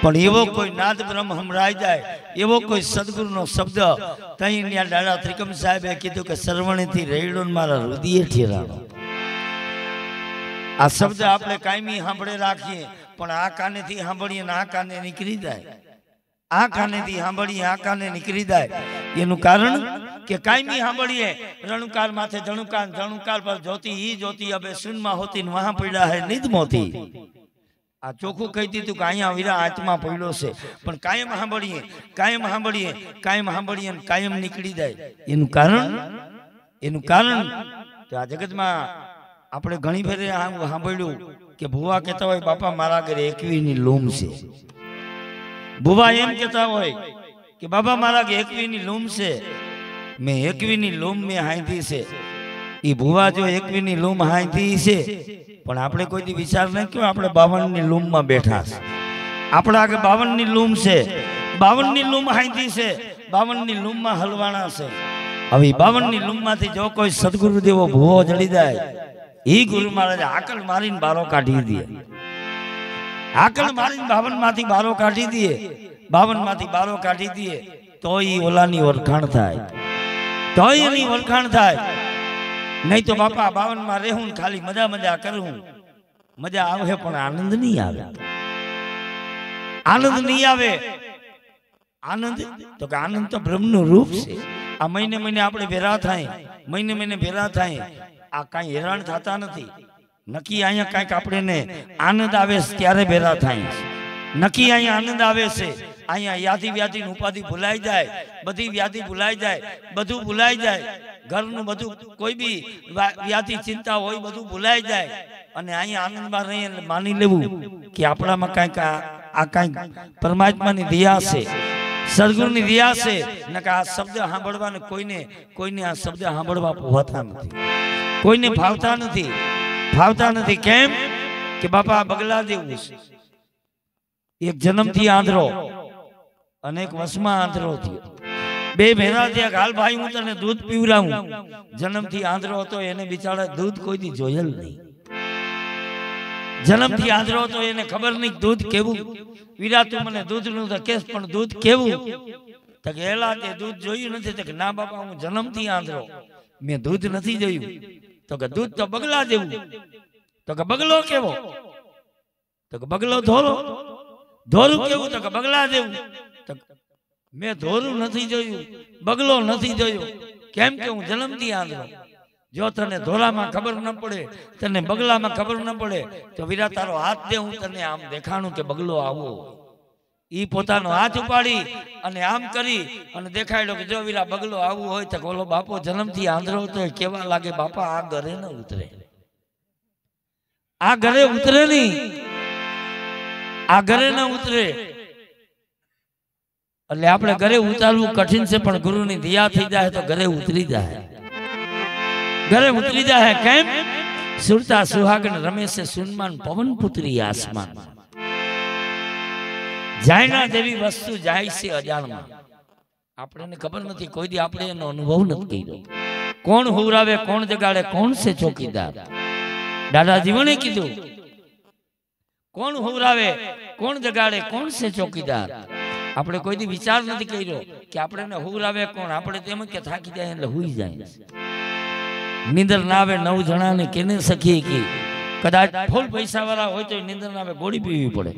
A: પણ એવો કોઈ નાદ બ્રહ્મ હમરાઈ જાય એવો કોઈ સદગુરુનો શબ્દ તઈ ન્યા દાદા ત્રિકમ સાહેબે કીધું કે સરવણેથી રેડો મારા હૃદયે ઠેરાણો આ શબ્દ આપણે કાયમી સાંભળે રાખીએ પણ આ કાનેથી સાંભળીએ ને આ કાને નીકળી જાય આ કાનેથી સાંભળીએ આ કાને નીકળી જાય એનું કારણ કે कायमी सांभळीए रणुकार माथे जणुकार जणुकार पर ज्योति ही ज्योति अब सुनमा होती न वहां पड़ा है निध मोती आ चोखू कही दीधुं कि अहींया वीरा आत्मा पड्यो छे पण कायम सांभळीए कायम निकली जाए एनुं कारण तो आ जगत में आपणे घणी फेरे सांभळ्युं के भुवा कहता होय बापा मारा घरे 21 नी लूम छे भुवा एम कहता होय कि बाबा मारा घरे 21 नी लूम छे मैं 21 नी लूम में हांधी से ई भुवा जो 21 नी लूम हांधी से पण आपणे कोई दी विचार नहीं क्यों आपणे 52 नी लूम में बैठा छे आपड़ा आगे 52 नी लूम से 52 नी लूम हांधी से 52 नी लूम में हलवाना से हवे 52 नी लूम मांथी जो कोई सद्गुरु देवो भुवो जड़ी जाए ई गुरु महाराज आकल मारीने बारो काढी दे आकल मारीने 52 मांथी बारो काढी दे 52 मांथी बारो काढी दे तो ई ओलानी वरखाण थाय तो एनी वरखाण थाय नहीं तो बापा 52 में रहूं खाली मजा मजा करूं मजा आवे पण आनंद नहीं आवे आनंद तो कि आनंद तो ब्रह्म नु रूप से आ महीने महीने आपणे भेरा थाय महीने भेरा थाय आ काई हैरान थाता नथी नक्की अहींया काईक आपणे ने आनंद आवे त्यारे भेरा थाय नक्की अहींया आनंद आवे छे અહીંયા યાદી વ્યાધી ઉપાધિ ભૂલાઈ જાય, બધી વ્યાધિ ભૂલાઈ જાય, બધું ભૂલાઈ જાય, ઘરનું બધું કોઈ બી વ્યાધિ ચિંતા હોય બધું ભૂલાઈ જાય અને અહીંયા આનંદમાં રહી એટલે માની લેવું કે આપણામાં કાંઈક આ કાંઈક પરમાત્માની દયા છે, સદગુરુની દયા છે. નકે આ શબ્દ સાંભળવાને કોઈને આ શબ્દ સાંભળવા પોહાતા નથી, કોઈને ભાવતા નથી. કેમ કે બાપા બગલા જેવું છે. એક જન્મથી આંધળો અને એક વસમાં આંધળો થયો, બે ભેરા થયા. હાલ ભાઈ હું તને દૂધ પીવડાવું. જન્મથી આંધળો હતો એને બિચારા દૂધ કોઈથી જોયેલ નહીં. જન્મથી આંધળો હતો એને ખબર નહીં દૂધ કેવું. વીરા તું મને દૂધ નું તો કેસ પણ દૂધ કેવું? તો કે એલા તે દૂધ જોયું નથી? તો કે ના બાપા હું જન્મથી આંધળો, મેં દૂધ નથી જોયું. તો કે દૂધ તો બગલા જેવું. તો કે બગલો કેવો? તો કે બગલો ધોરું કેવું? તો કે બગલા જેવું. તો મેં ધોરું નથી જોયું, બગલો નથી જોયો. કેમ કે હું જન્મથી આંધળો. જો તને ધોરામાં ખબર ન પડે, તને બગલામાં ખબર ન પડે તો વીરા તારો હાથ દે, હું તને આમ દેખાણું કે બગલો આવો. ઈ પોતાનો હાથ ઉપાડી અને આમ કરી અને દેખાડ્યો કે જો વીરા બગલો આવું હોય તો ઓલો બાપો જન્મથી આંધળો તો કેવા લાગે. બાપા આ ઘરે ન ઉતરે, આ ઘરે ઉતરે નહીં, આ ઘરે ન ઉતરે. એટલે આપણે ઘરે ઉતારવું કઠિન છે, પણ ગુરુની દયા થઈ જાય તો ઘરે ઉતરી જાય, ઘરે ઉતરી જાય. કેમ? સુરતા સુહાગન રમે છે સુનમાન પવન પુત્રી આસમાન. જાયના જેવી વસ્તુ જાય છે અજાણમાં. આપણને ખબર નથી, કોઈ દી આપણે એનો અનુભવ નથી કર્યો. કોણ હુરાવે, કોણ જગાડે, કોણ છે ચોકીદાર? દાદા જીવને કીધું કોણ હુરાવે, કોણ જગાડે, કોણ છે ચોકીદાર? આપણે કોઈ દી વિચાર નથી કર્યો કે આપણે હુરાવે કોણ. આપણે તેમ કે થાકી જાય એટલે હુઈ જાય. નીંદર ના આવે 9 જણાને કેને સખી કી. કદાચ ફૂલ પૈસા વાળા હોય તો નીંદર ના આવે ગોળી પીવી પડે.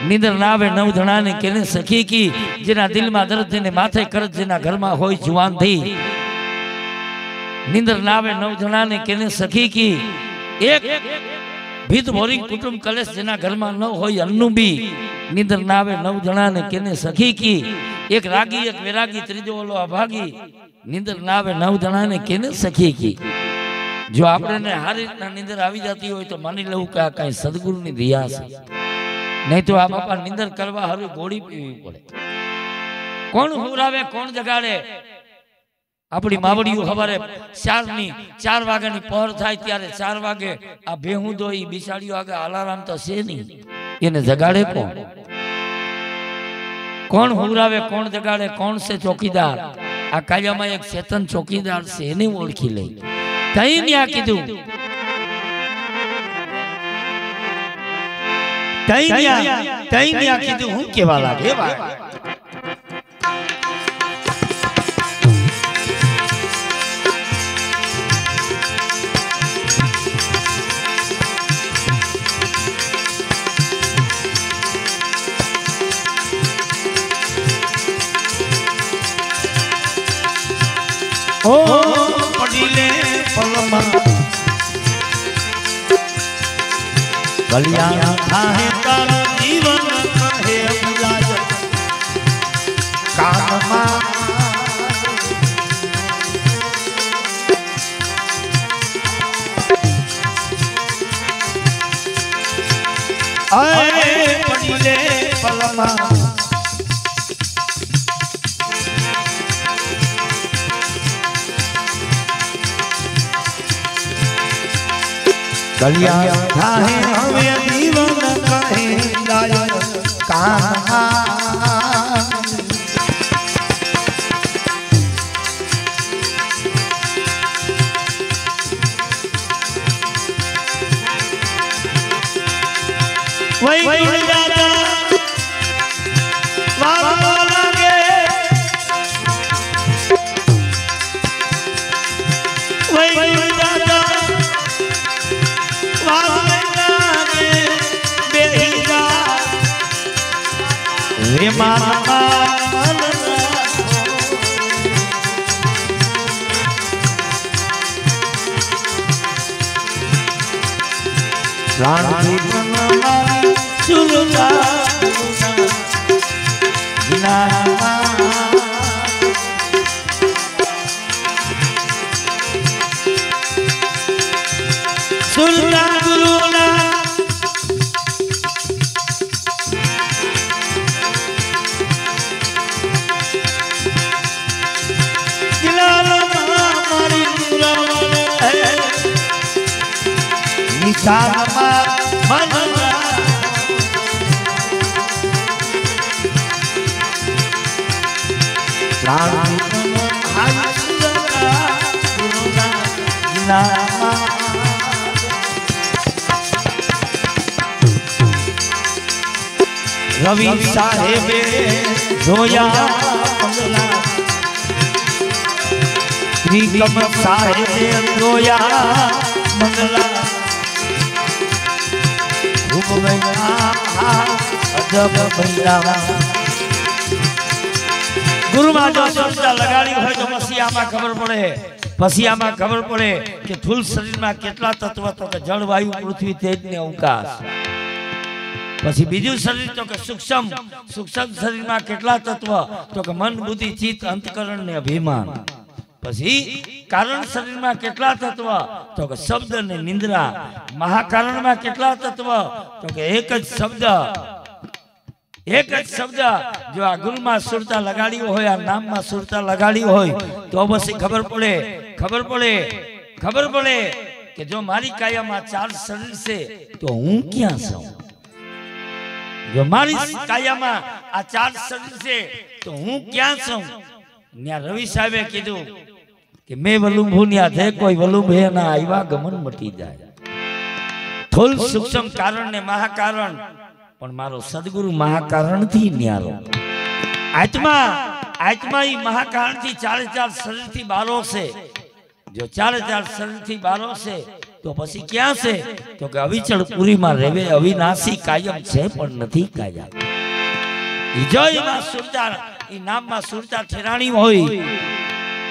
A: નીંદર ના આવે 9 જણાને કેને સખી કી. જેના દિલમાં દર્દ જેને માથે કરજ, જેના ઘરમાં હોય જુવાન થઈ. નીંદર ના આવે 9 જણાને કેને સખી કી. એક ભીત ભોરી કુટુંબ કલેશ, જેના ઘરમાં ન હોય અન્નું બી. નીંદર ના આવે 9 જણાને કેને સખી કી. એક રાગી, એક વૈરાગી, ત્રીજો ઓલો અભાગી. નીંદર ના આવે 9 જણાને કેને સખી કી. જો આપણે સારી રીતના નીંદર આવી જતી હોય તો માની લઉં કે આ કઈ સદગુરુની દયા છે. નહીં તો આ બાપા નીંદર કરવા હારું ગોળી પીવી પડે. કોણ હુરાવે, કોણ જગાડે? આપણી માવડીઓ સવારે 4 વાગ્યાની પહોર થાય ત્યારે 4 વાગે આ ભેહું દોઈ બિસાડીઓ આગળ અલાર્મ તો છે નહીં, એને જગાડે કોણ? કોણ હુરાવે, કોણ જગાડે, કોણ છે ચોકીદાર? આ કાયામાં એક ચેતન ચોકીદાર છે, એને ઓળખી લઈ. તઈ ન્યા કીધું, તઈ ન્યા કીધું હું કેવા લાગે ભાઈ. ઓ પડીલે પલમાં કલ્યાણ થાહે તારો જીવન કહે મુલાય કામમાં. અરે પડીલે પલમાં કલ્યાણ થાહે હવે જીવન કહે લાય કામમાં. વૈકુંઠ દાદા વાલો લાગે, વૈકુંઠ દાદા પ્રાણ सुल्तान गुरुना रवि साहेबे जोया मंगला त्रिकम साहेबे जोया मंगला गुरु में जो शब्द लगाड़ी हो तो मसीहा में खबर पड़े पसिया में खबर पड़े कि थूल शरीर में केटला तत्व तो के जल वायु पृथ्वी तेज ने अवकाश पछी बीजू शरीर तो के सूक्ष्म शरीर में केटला तत्व तो के मन बुद्धि चित्त अंतकरण ने अभिमान पछी कारण शरीर में केटला तत्व तो के शब्द ने निंद्रा महाकारण में केटला तत्व तो के एक ज शब्द जो आ गुरु में सुरता लगाड़ी हो या नाम में सुरता लगाड़ी हो तो बस खबर पड़े कि जो मारी काया में चार शरीर से तो हूँ क्या सौ जो मारी काया में आ चार शरीर से तो हूँ क्या सौ न्या रवि साहेबे कीधु कि मैं वलुंभू न्या थे कोई वलुंभ है ना आईवा गमन मटी जाए थोल सूक्ष्म कारण ने महाकारण पण मारो सदगुरु महाकारण थी न्यारो आत्मा ही महाकारण थी चार शरीर थी बारो से जो चार शरीर थी बारो से तो पसी क्या से तो के अविचल पूरी में रेवे अविनाशी कायम छे पण नथी काया ई जय में सुरता ई नाम में सुरता ठेराणी होई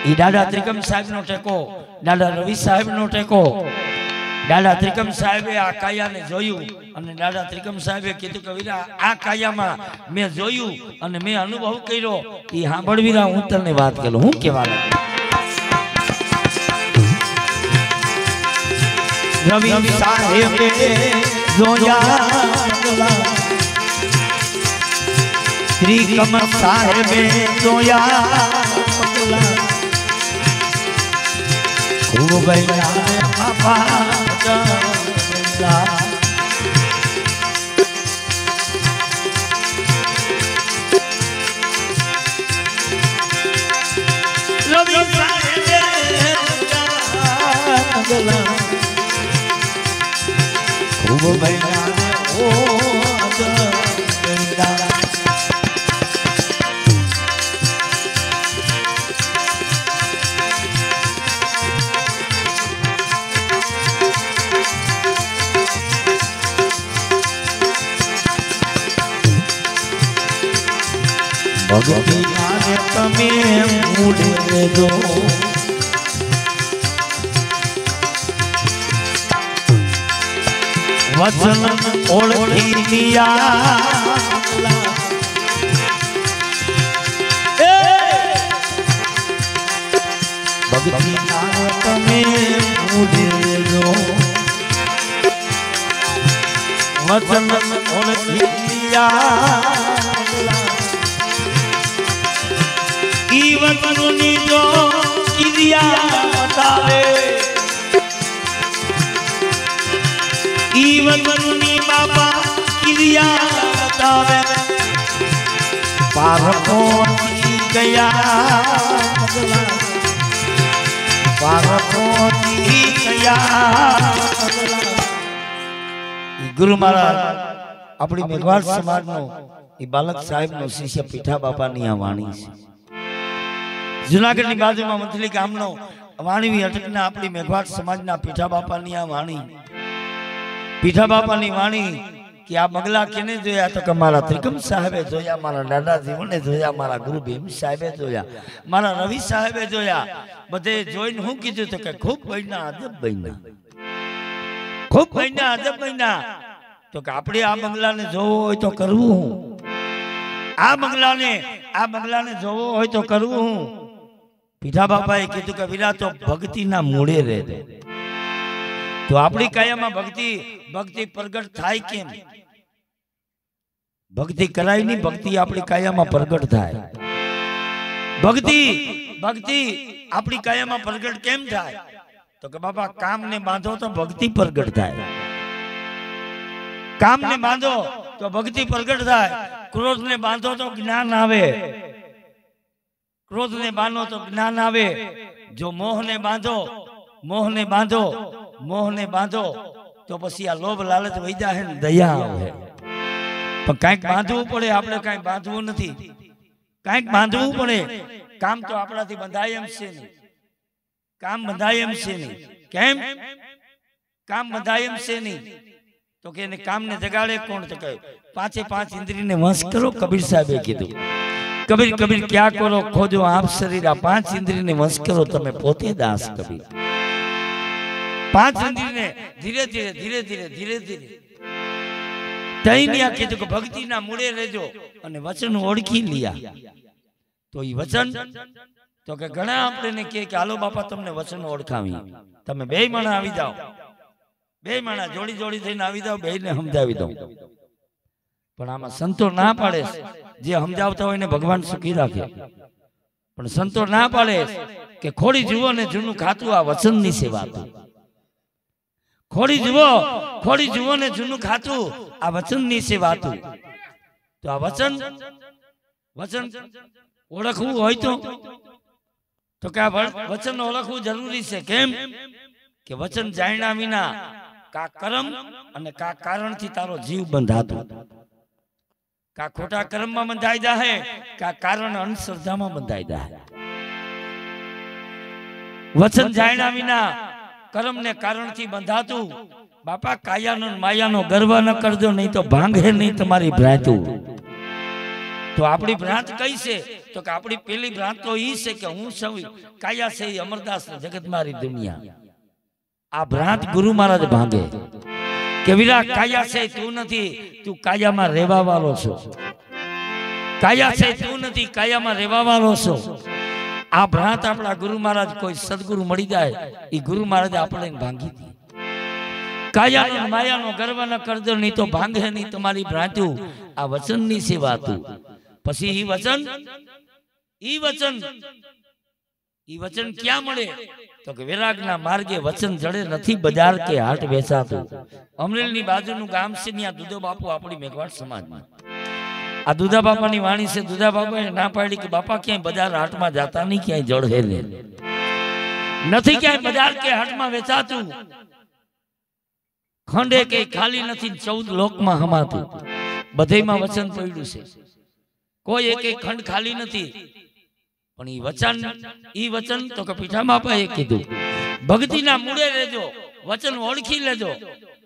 A: ई दादा त्रिकम साहेब नो टेको दादा रवि साहेब नो टेको दादा त्रिकम साहेबे आ काया ने जोयु अने दादा त्रिकम साहेबे कीधुं के वीरा आ काया में मैं जोयु अने मैं अनुभव कर्यो ई सांभळवीरा हूँ तने बात करूं हूँ केवा रवि साहेबे जोया त्रिकम साहेबे जोया खूब बाबा रवि साहेबे खूब बैठा ओ भक्ति आने तमे मुड़े दो वचन ओळखी दिया भक्ति आने तमे मुड़े दो वचन ओळखी दिया वचनुनी जो किरिया बतावे वचनुनी बाबा किरिया बतावे पारको गया पारको गया गुरु महाराज अपनी मेघवाड़ समाज नो बालक साहेब नो शिष्य पीठा बापा नी आ वाणी छे जूनागढ़ की बाजू में मंथली गाम नो वाणी अटकना अपनी मेघवाड़ समाज ना पीठा बापा नी आ वाणी पीठा बापा नी वाणी कि आ बंगला केने जोया तो के मारा त्रिकम साहेबे जोया मारा दादा जीवने जोया मारा गुरु भीम साहेबे जोया मारा रवि साहेबे जोया बधे जोइन हूँ कीधुं तो के खूब बन्या अजब बन्या खूब बन्या अजब बन्या तो के आपणे आ बंगला ने जोवो होय तो करवुं आ बंगला ने આ બંગલાને જોવો હોય તો કરવું હું પીઠા બાપાએ કીધું કે વીરા તો ભક્તિના મૂળે રહેજે તો આપણી કાયામાં ભક્તિ પ્રગટ થાય કેમ ભક્તિ કરાય નહીં ભક્તિ આપણી કાયામાં પ્રગટ થાય ભક્તિ આપણી કાયામાં પ્રગટ કેમ થાય તો કે બાપા કામને બાંધો તો ભક્તિ પ્રગટ થાય કામને બાંધો તો ભક્તિ પ્રગટ થાય ક્રોધને બાંધો તો જ્ઞાન આવે ક્રોધને બાંધો તો જ્ઞાન આવે જો મોહને બાંધો તો પછી આ લોભ લાલચ વહી જાય ને દયા આવે પણ કાંઈક બાંધવું પડે આપણે કાંઈ બાંધવું નથી કાંઈક બાંધવું પડે કામ તો આપણાથી બંધાય એમ છે નહીં કામ બંધાય એમ છે નહીં કેમ કામ બંધાય એમ છે નહીં તો કે એને કામને જગાડે કોણ તો કહે પાંચે પાંચ ઇન્દ્રિયને વશ કરો કબીર સાહેબે કીધું કબીર ક્યાં કરો ખોજો આપ શરીર આ પાંચ ઇન્દ્રિયને વશ કરો તમે પોતે દાસ કબીર પાંચ ઇન્દ્રિયને ધીરે ધીરે તૈનિયા કીધું કે ભક્તિના મૂળે રહેજો અને વચન ઓળખી લીયા તો એ વચન તો કે ઘણા આપણે કે હાલો બાપા તમને વચન ઓળખાવી તમે બે માણા આવી જાઓ બે માણા જોડી થઈને આવી જાઓ બેને સમજાવી દઉં પણ આમાં સંતો ના પાડે જે સમજાવતા હોય ને ભગવાન સુખી રાખે પણ સંતો ના પાડે કે ખોડી જુઓ ને જૂનું ખાતું આ વચનની સેવા ખોડી જુઓ ને જૂનું ખાતું આ વચનની સેવા તો આ વચન ઓળખવું હોય તો કે આ વચન ઓળખવું જરૂરી છે કેમ કે વચન જાણ્યા વિના કા કર્મ અને કા કારણથી તારો જીવ બંધાતો કા ખોટા કર્મમાં બંધાઈ જાય કા કારણ અંધશ્રદ્ધામાં બંધાઈ જાય વચન જાણ્યા વિના કર્મ ને કારણથી બંધાતું બાપા કાયાનો માયાનો ગર્વ ન કરજો નહીં તો ભાંગે નહીં તમારી ભ્રાંતું તો આપણી ભ્રાંત કઈ છે તો કે આપણી પેલી ભ્રાંત તો ઈ છે કે હું સૌ કાયા છે અમરદાસ જગત મારી દુનિયા આ ભ્રાંત ગુરુ મહારાજ ભાંગે કે વીરા કાયા છે તું નથી તું કાયામાં રહેવા વાળો છો કાયા છે તું નથી કાયામાં રહેવા વાળો છો આ ભ્રાંત આપણા ગુરુ મહારાજ કોઈ સદગુરુ મળી જાય એ ગુરુ મહારાજ આપણે ભાંગી દી કાયા માયાનો ગર્વ ન કરજો નહીં તો ભાંગે નહીં તમારી ભ્રાંતું આ વચનની સેવા તું પછી ઈ વચન ક્યાં મળે તો કે વિરાગના માર્ગે વચન જડે નથી બજાર કે હાટ વેચાતું અમરેલની બાજુનું ગામ છે ત્યાં દુધો બાપુ આપણી મેઘવાડ સમાજમાં આ દુધા બાપાની વાણી છે દુધા બાપાએ ના પાડી કે બાપા ક્યાંય બજાર હાટમાં જાતા નહીં ક્યાંય જળહે નથી ક્યાંય બજાર કે હાટમાં વેચાતું ખંડે કે ખાલી નથી 14 લોકમાં હમાતું બધેમાં વચન પડ્યું છે કોઈ એક ખંડ ખાલી નથી પણ ઈ વચન તો કે પીઠા બાપાએ કીધું ભક્તિના મૂળે રહેજો વચન ઓળખી લેજો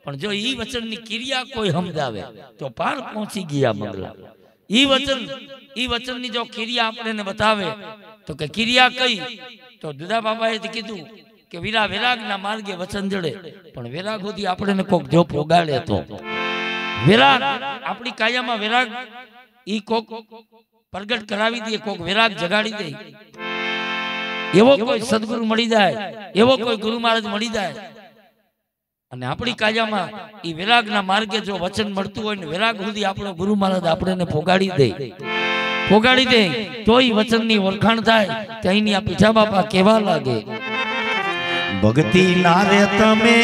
A: પણ જો ઈ વચનની ક્રિયા કોઈ સમજાવે તો પાર પહોંચી ગયા બંગલા ઈ વચનની જો ક્રિયા આપણને બતાવે તો કે ક્રિયા કઈ તો દુધા બાબાએ કીધું કે વીરા વિરાગના માર્ગે વચન જડે પણ વિરાગ સુધી આપણને કોક જો પોગાડે તો વિરાગ આપણી કાયામાં વિરાગ ઈ કોક પ્રગટ કરાવી દે કોક વિરાગ જગાડી દે એવો કોઈ સદગુરુ મળી જાય એવો કોઈ ગુરુ મહારાજ મળી જાય અને આપણી કાયામાં ઈ વિરાગના માર્ગે જો વચન મળતું હોય ને વિરાગ સુધી આપણો ગુરુ મહારાજ આપણને પોગાડી દે તો ઈ વચનની ઓળખાણ થાય ત્યાંની આ પીઠા બાપા કેવા લાગે
B: ભક્તિ ના રે તમે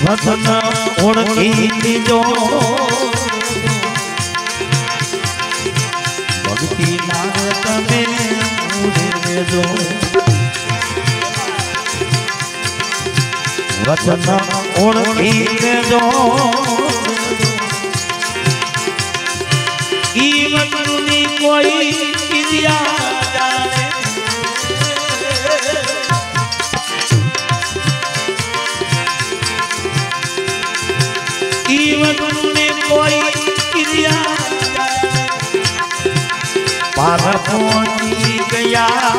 B: વચન ઓળખી લીજો ભક્તિ ના રે તમે વચન ઓળખી લેજો ઈ વચનની કોઈ ક્રિયા જાણે ઈ વચનની કોઈ ક્રિયા પાર પહોંચી ગયા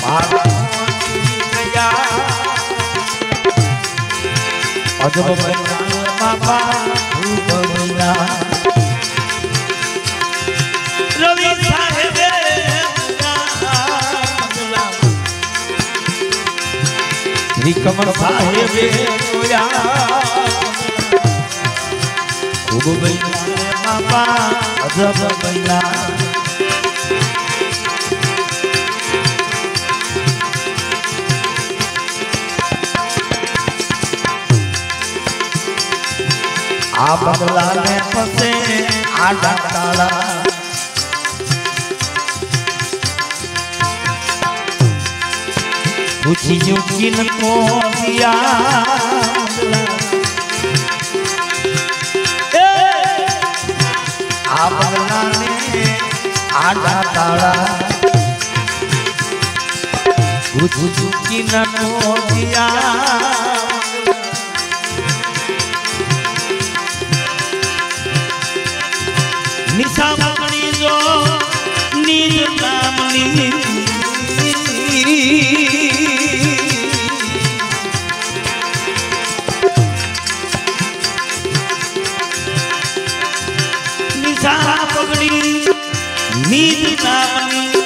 B: પાર પહોંચી ગયા અજબ બન્યા બાપા ખૂબ બન્યા રવિ સાહેબે કમળ સાહેબે જોયા ખૂબ બન્યા બાપા અજબ બન્યા આ બગલા ને પસે આડા તાળા પૂછ્યું કિनको દિયા આ બગલા ને આડા તાળા પૂછ્યું કિनको દિયા નિશા મગણી જો નીર નામની નિશા પગડી નીર નામની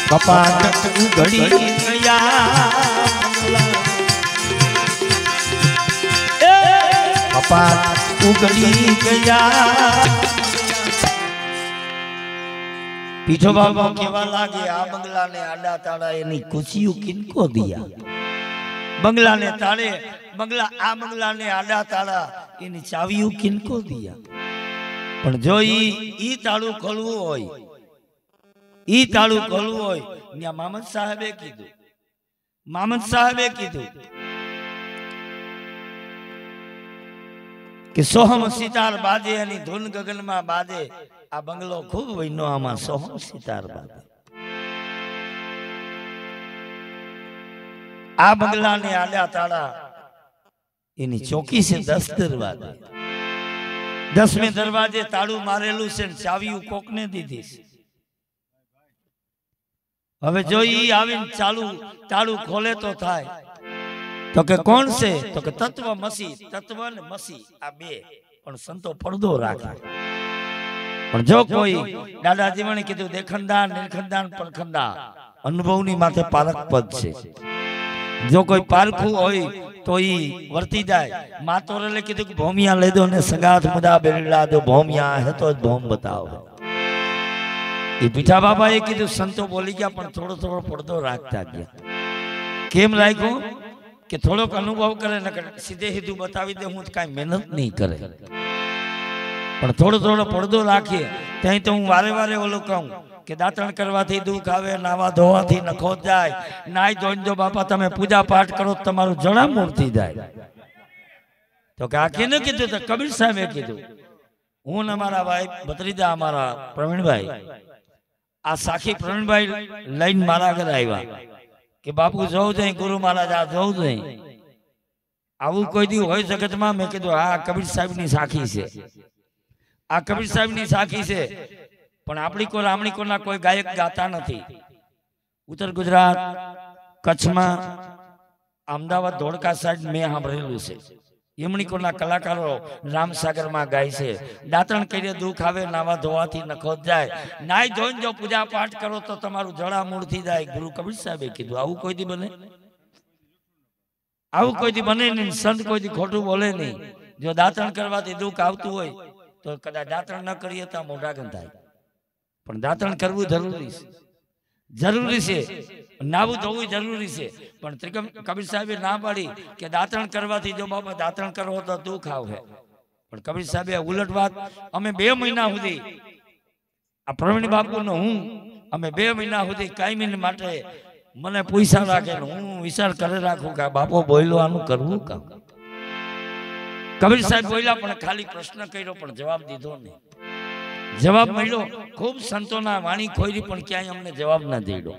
B: કપાટ ઉઘડી ગયા કપાટ ઉઘડી ગયા पीछो बाबा केवा लागे आ बंगला ने आडा ताड़ा एनी कुचियो किनको दिया बंगला ने ताड़े बंगला आ बंगला ने आडा ताड़ा एनी चावियो किनको दिया पण जो ई ताळू खोलवू होय ई ताळू खोलवू होय न्या मामद साहेबे कीधुं कि सोहम सितार बाजे एनी धुन गगन में बाजे आ बंगलो खूब वहीनो आमा सोहम सितार बाजे आ बंगला ने आल्या ताड़ा एनी चौकी से 10 दरवाजे 10वें दरवाजे ताड़ू मारेलू से चावी कोक ने दीधी हवे जो ई आवीने चालू ताड़ू खोले तो थाय तो के कौन से तो के तत्व ने मसी आ बे पण संतो પડદો રાખે पण जो कोई दादाजी मने कीधुं देखंदान निरखंदान परखंदा अनुभवनी माथे पारक पद छे जो कोई पारखू होय तो ई वर्ती जाय मातोरले कीधुं के भौमिया ले दो ने संगाथ मुदा बेला दो भौमिया है तो भौम बताओ ई पीठा बाबा ए कीधुं संतो बोली गया पण थोड़ो थोड़ो પડદો રાખता गया केम राख्यो कि थोड़ोक अनुभव करे न सीधे सीधू बतावी दे हूँ कई मेहनत नहीं करे पण थोड़ो थोड़ो પડદો राखीए तई तो हूँ वारे वारे ओलो कहूँ कि दातण करवाथी दुख आवे नावा धोवाथी नखो जाय नाई धोईने जो बापा तमे पूजा पाठ करो तमारू जड़ा मूर्ति जाय तो के आ केने कीधुं तो कबीर साहेबे कीधुं हूँ ने मारा भाई भत्रीजा अमारा प्रवीण भाई आ साखी प्रवीण भाई लईने मारा घरे आव्या कि बापू जो गुरु महाराज आ जो आવું कोई दी होय जगत में मैं कीधुं हाँ कबीर साहेब नी साखी से आ कबीर साहेब नी साखी से पण आपणी को रामणी को ना कोई गायक गाता नहीं उत्तर गुजरात कच्छ में अमदावाद धोड़का साइड में सांभळेलुं छे एमणी को ना कलाकारो रामसागर में गाय से दातण करीए दुख आवे नावा धोवाथी नखो जाय नाई धोईने जो पूजा पाठ करो तो तमारू जड़ा मूळ थी जाय गुरु कबीर साहेबे कीधुं आवुं कोई दी बने आवुं कोई दी बने नहीं संत कोई दी खोटू बोले नहीं जो दातण करवाथी दुख आवतुं होय तो कदाच दातण न करीए तो मोढा गंधाय पण दातण करवुं जरूरी छे नावुं धोवुं जरूरी छे पण कबीर साहेबे ना पाड़ी के दातण करवाथी जो बाबा दातण करो तो दुख आवे पण कबीर साहेबे उलट बात अमे 2 महीना सुधी आ प्रवीण बापू नो हूँ अमे 2 महीना सुधी कायमी माटे मने पैसा राखे हूँ विचार करे राखूं के बापो बोल्यो आनुं करवुं का कबीर साहेब बोल्या पण खाली प्रश्न कर्यो पण जवाब दीधो नहीं जवाब मळ्यो खूब संतोना वाणी खोईरी पण क्यांय अमने जवाब न दीधो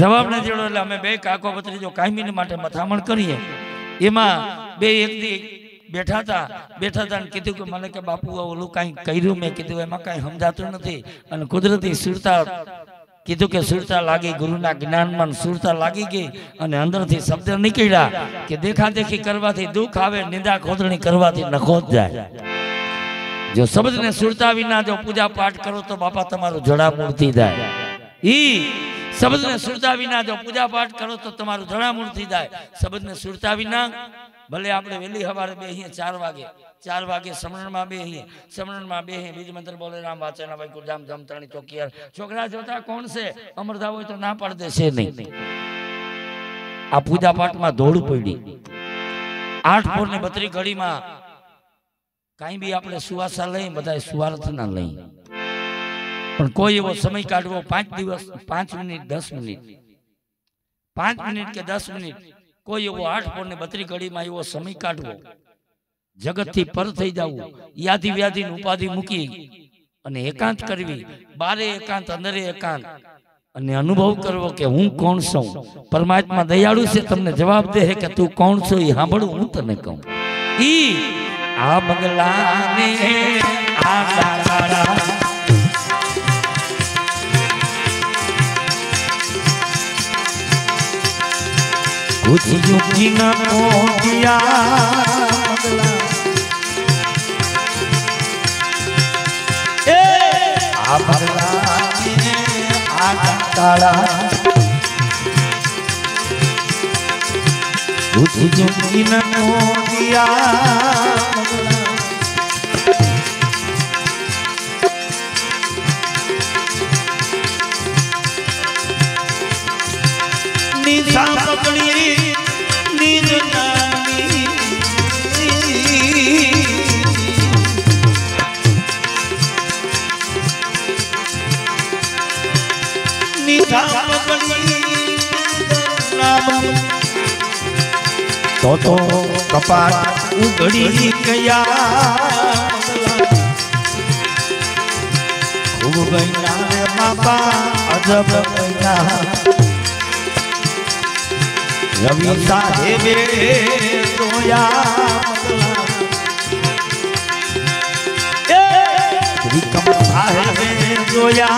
B: जवाब न दीधो એટલે અમે બે કાકો ભત્રીજો કાયમી માટે મથામણ કરીએ એમાં બે એક દી બેઠા હતા ને કીધું કે મને કે બાપુ ઓલું કાઈ કર્યું મેં કીધું એમાં કાઈ સમજાતું નથી અને કુદરતી સુરતા कीधु के सुरता लागी गुरुना ज्ञान में सुरता लागी गई और अंदर थी शब्द निकळ्या कि देखा देखी करवाथी दुख आवे निंदा खोदणी करवाथी नखोद जाए। जो शब्द ने सुरता विना जो पूजा पाठ करो तो बापा तमारो जड़ा मूर्ति जाए। ई शब्द ने सुरता विना जो पूजा पाठ करो तो तमारो जड़ा मूर्ति जाए। शब्द ने सुरता विना भले आपणे वेली हवारे बेहीए 4 वागे समरण में बेहीए बीज मंत्र बोले राम वाचना भाई गुरजाम जम तणी चौकियार छोकरा जोता कौन से अमरदा हो तो ना पड़ देशे नहीं। आ पूजा पाठ में दौड़ पड़ी 8 पोर ने 32 घड़ी में कहीं भी आपने सुवासा लई बधाय सुवार्थ ना लई पण कोई एवो समय काढवो 5 दिवस 5 मिनिट 10 मिनिट 5 मिनिट के 10 मिनिट कोई एवो 8 पोर ने 32 घड़ी में एवो समय काढवो जगत थी पर थई जावू यादी व्याधि उपाधि मूकी अने एकांत करवी बारे एकांत अंदरे एकांत अने अनुभव करवो के हूँ कौन छूं। परमात्मा दयाळु से तमने जवाब दे है कि तू कौन छो ई सांभळू हूँ तने कहूं। ई आ बंगला ने आ तारा कुछ युक्ति न पहुंचिया आ बंगला ने आ तारा कुछ युक्ति न पहुंचिया निशा पकड़ी नींद नानी निशा पकड़ी तो कपाट उगड़ी गया खूब गया रे बाबा अजब गया रवि साहेबे रोया कमल साहेबे रोया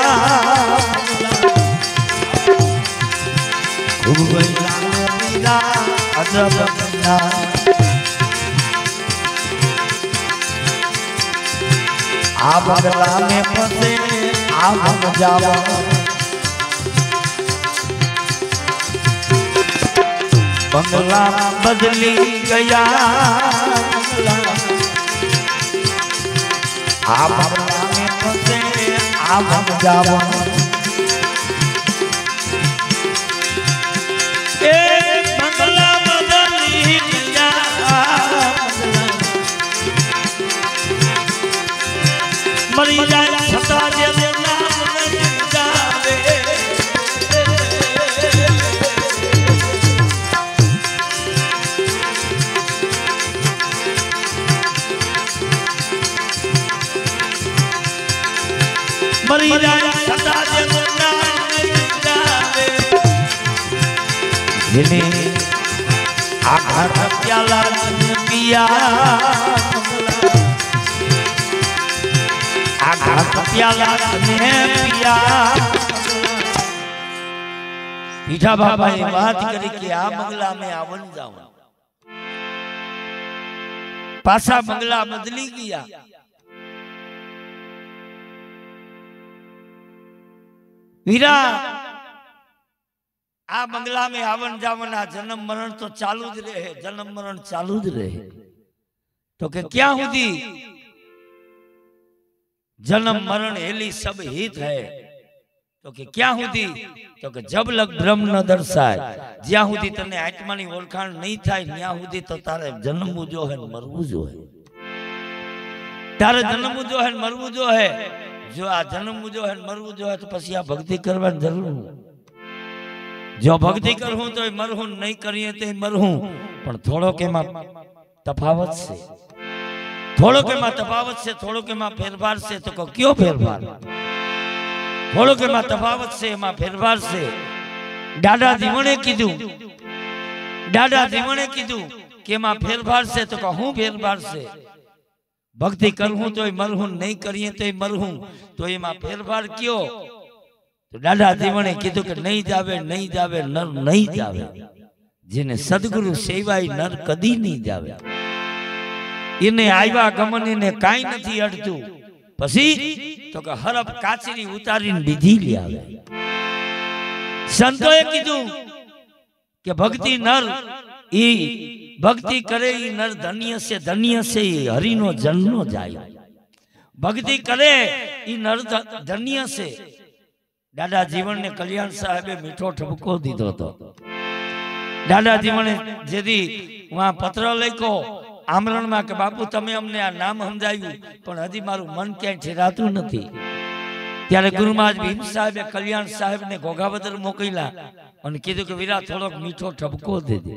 B: खूब गया अजब गया आ बंगला में फंसे आ हम जावा बंगला बदली गया आ बंगला में फंसे आ हम जावा बंगला बदली गया मरी जाए छता जे नाम नहीं जावे मरी जाए छता जे नाम नहीं जावे जिन्हें आघात प्याला पिया आघात प्याला ने पिया पीठा बाबा ये बात करी कि आ बंगला में आवन जाओ पासा बंगला बदली गया वीरा आ बंगला में आवन जावन आ जन्म मरण तो चालू ज रहे जन्म मरण चालू ज रहे तो के क्या हुदी जन्म मरण हेली सब हित है तो के क्या हुदी तो के जब लग ब्रह्म न दर्शाय ज्या हुदी तने आत्मा नी ओळखाण नहीं थाय न्या हुदी तो तारे जन्मवू जो है मरवू जो है तारे जन्मवू जो है मरवू जो है जो आ जन्मवू जो है मरवू जो है तो पछी आ भक्ति करवा जरूर जो भक्ति करहूं तो मरहूं नहीं करिए तो मरहूं पण थोड़ो के मा तफावत से थोड़ो के मा तफावत से थोड़ो के मा फेरफार से तो को क्यों फेरफार थोड़ो के मा तफावत से मा फेरफार से दादा दीवणे कीधु के मा फेरफार से तो हूं फेरफार से भक्ति करहूं तो मरहूं नहीं करिए तो मरहूं तो ये मा फेरफार क्यों તો દાદા જીવણે કીધું કે નહીં જાવે નર નહીં જાવે, જેને સદગુરુ સેવાય નર કદી નહીં જાવે. એને આવ્યા ગમન એને કાંઈ નથી અડતું. પછી તો કે હરફ કાચરી ઉતારીને બીજી લઈ આવે. સંતોએ કીધું કે ભક્તિ નર ઈ ભક્તિ કરે ઈ નર ધન્ય છે હરિનો જન્મ જાય. ભક્તિ કરે ઈ નર ધન્ય છે. દાદા જીવનને કલ્યાણ સાહેબે મીઠો ઠપકો દીધો હતો. દાદા જીવને જેથી વહાં પત્ર લખ્યો આમરણમાં કે બાપુ તમે અમને આ નામ સમજાવ્યું પણ હજી મારું મન ક્યાંય ઠેરાતું નથી. ત્યારે ગુરુ મહારાજ ભીમ સાહેબે કલ્યાણ સાહેબને ઘોઘાબદર મોકલ્યા અને કીધું કે વીરા થોડોક મીઠો ઠપકો દેજે.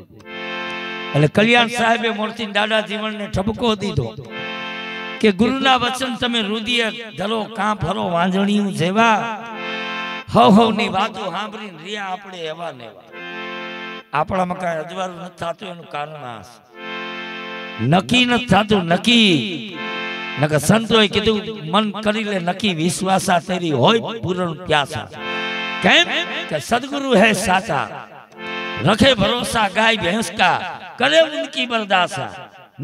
B: એટલે કલ્યાણ સાહેબે મૂર્તિ દાદા જીવનને ઠપકો દીધો કે ગુરુના વચન તમે રુદિયે ધરો કાં ફરો વાંજણીયું જેવા. હવની વાતો સાંભળીને રહ્યા આપણે એવા ને એવા. આપણામાં કાંઈ અજવાળું નથી થતું એનું કારણ આ નક્કી નથી થતું. નક્કી નકર સંતોએ કીધું મન કરી લે નક્કી વિશ્વાસા તેરી હોય પૂરણ પ્યાસા. કેમ કે સદગુરુ હે સાચા रखे भरोसा गाय भैंस का करे उनकी बर्दासा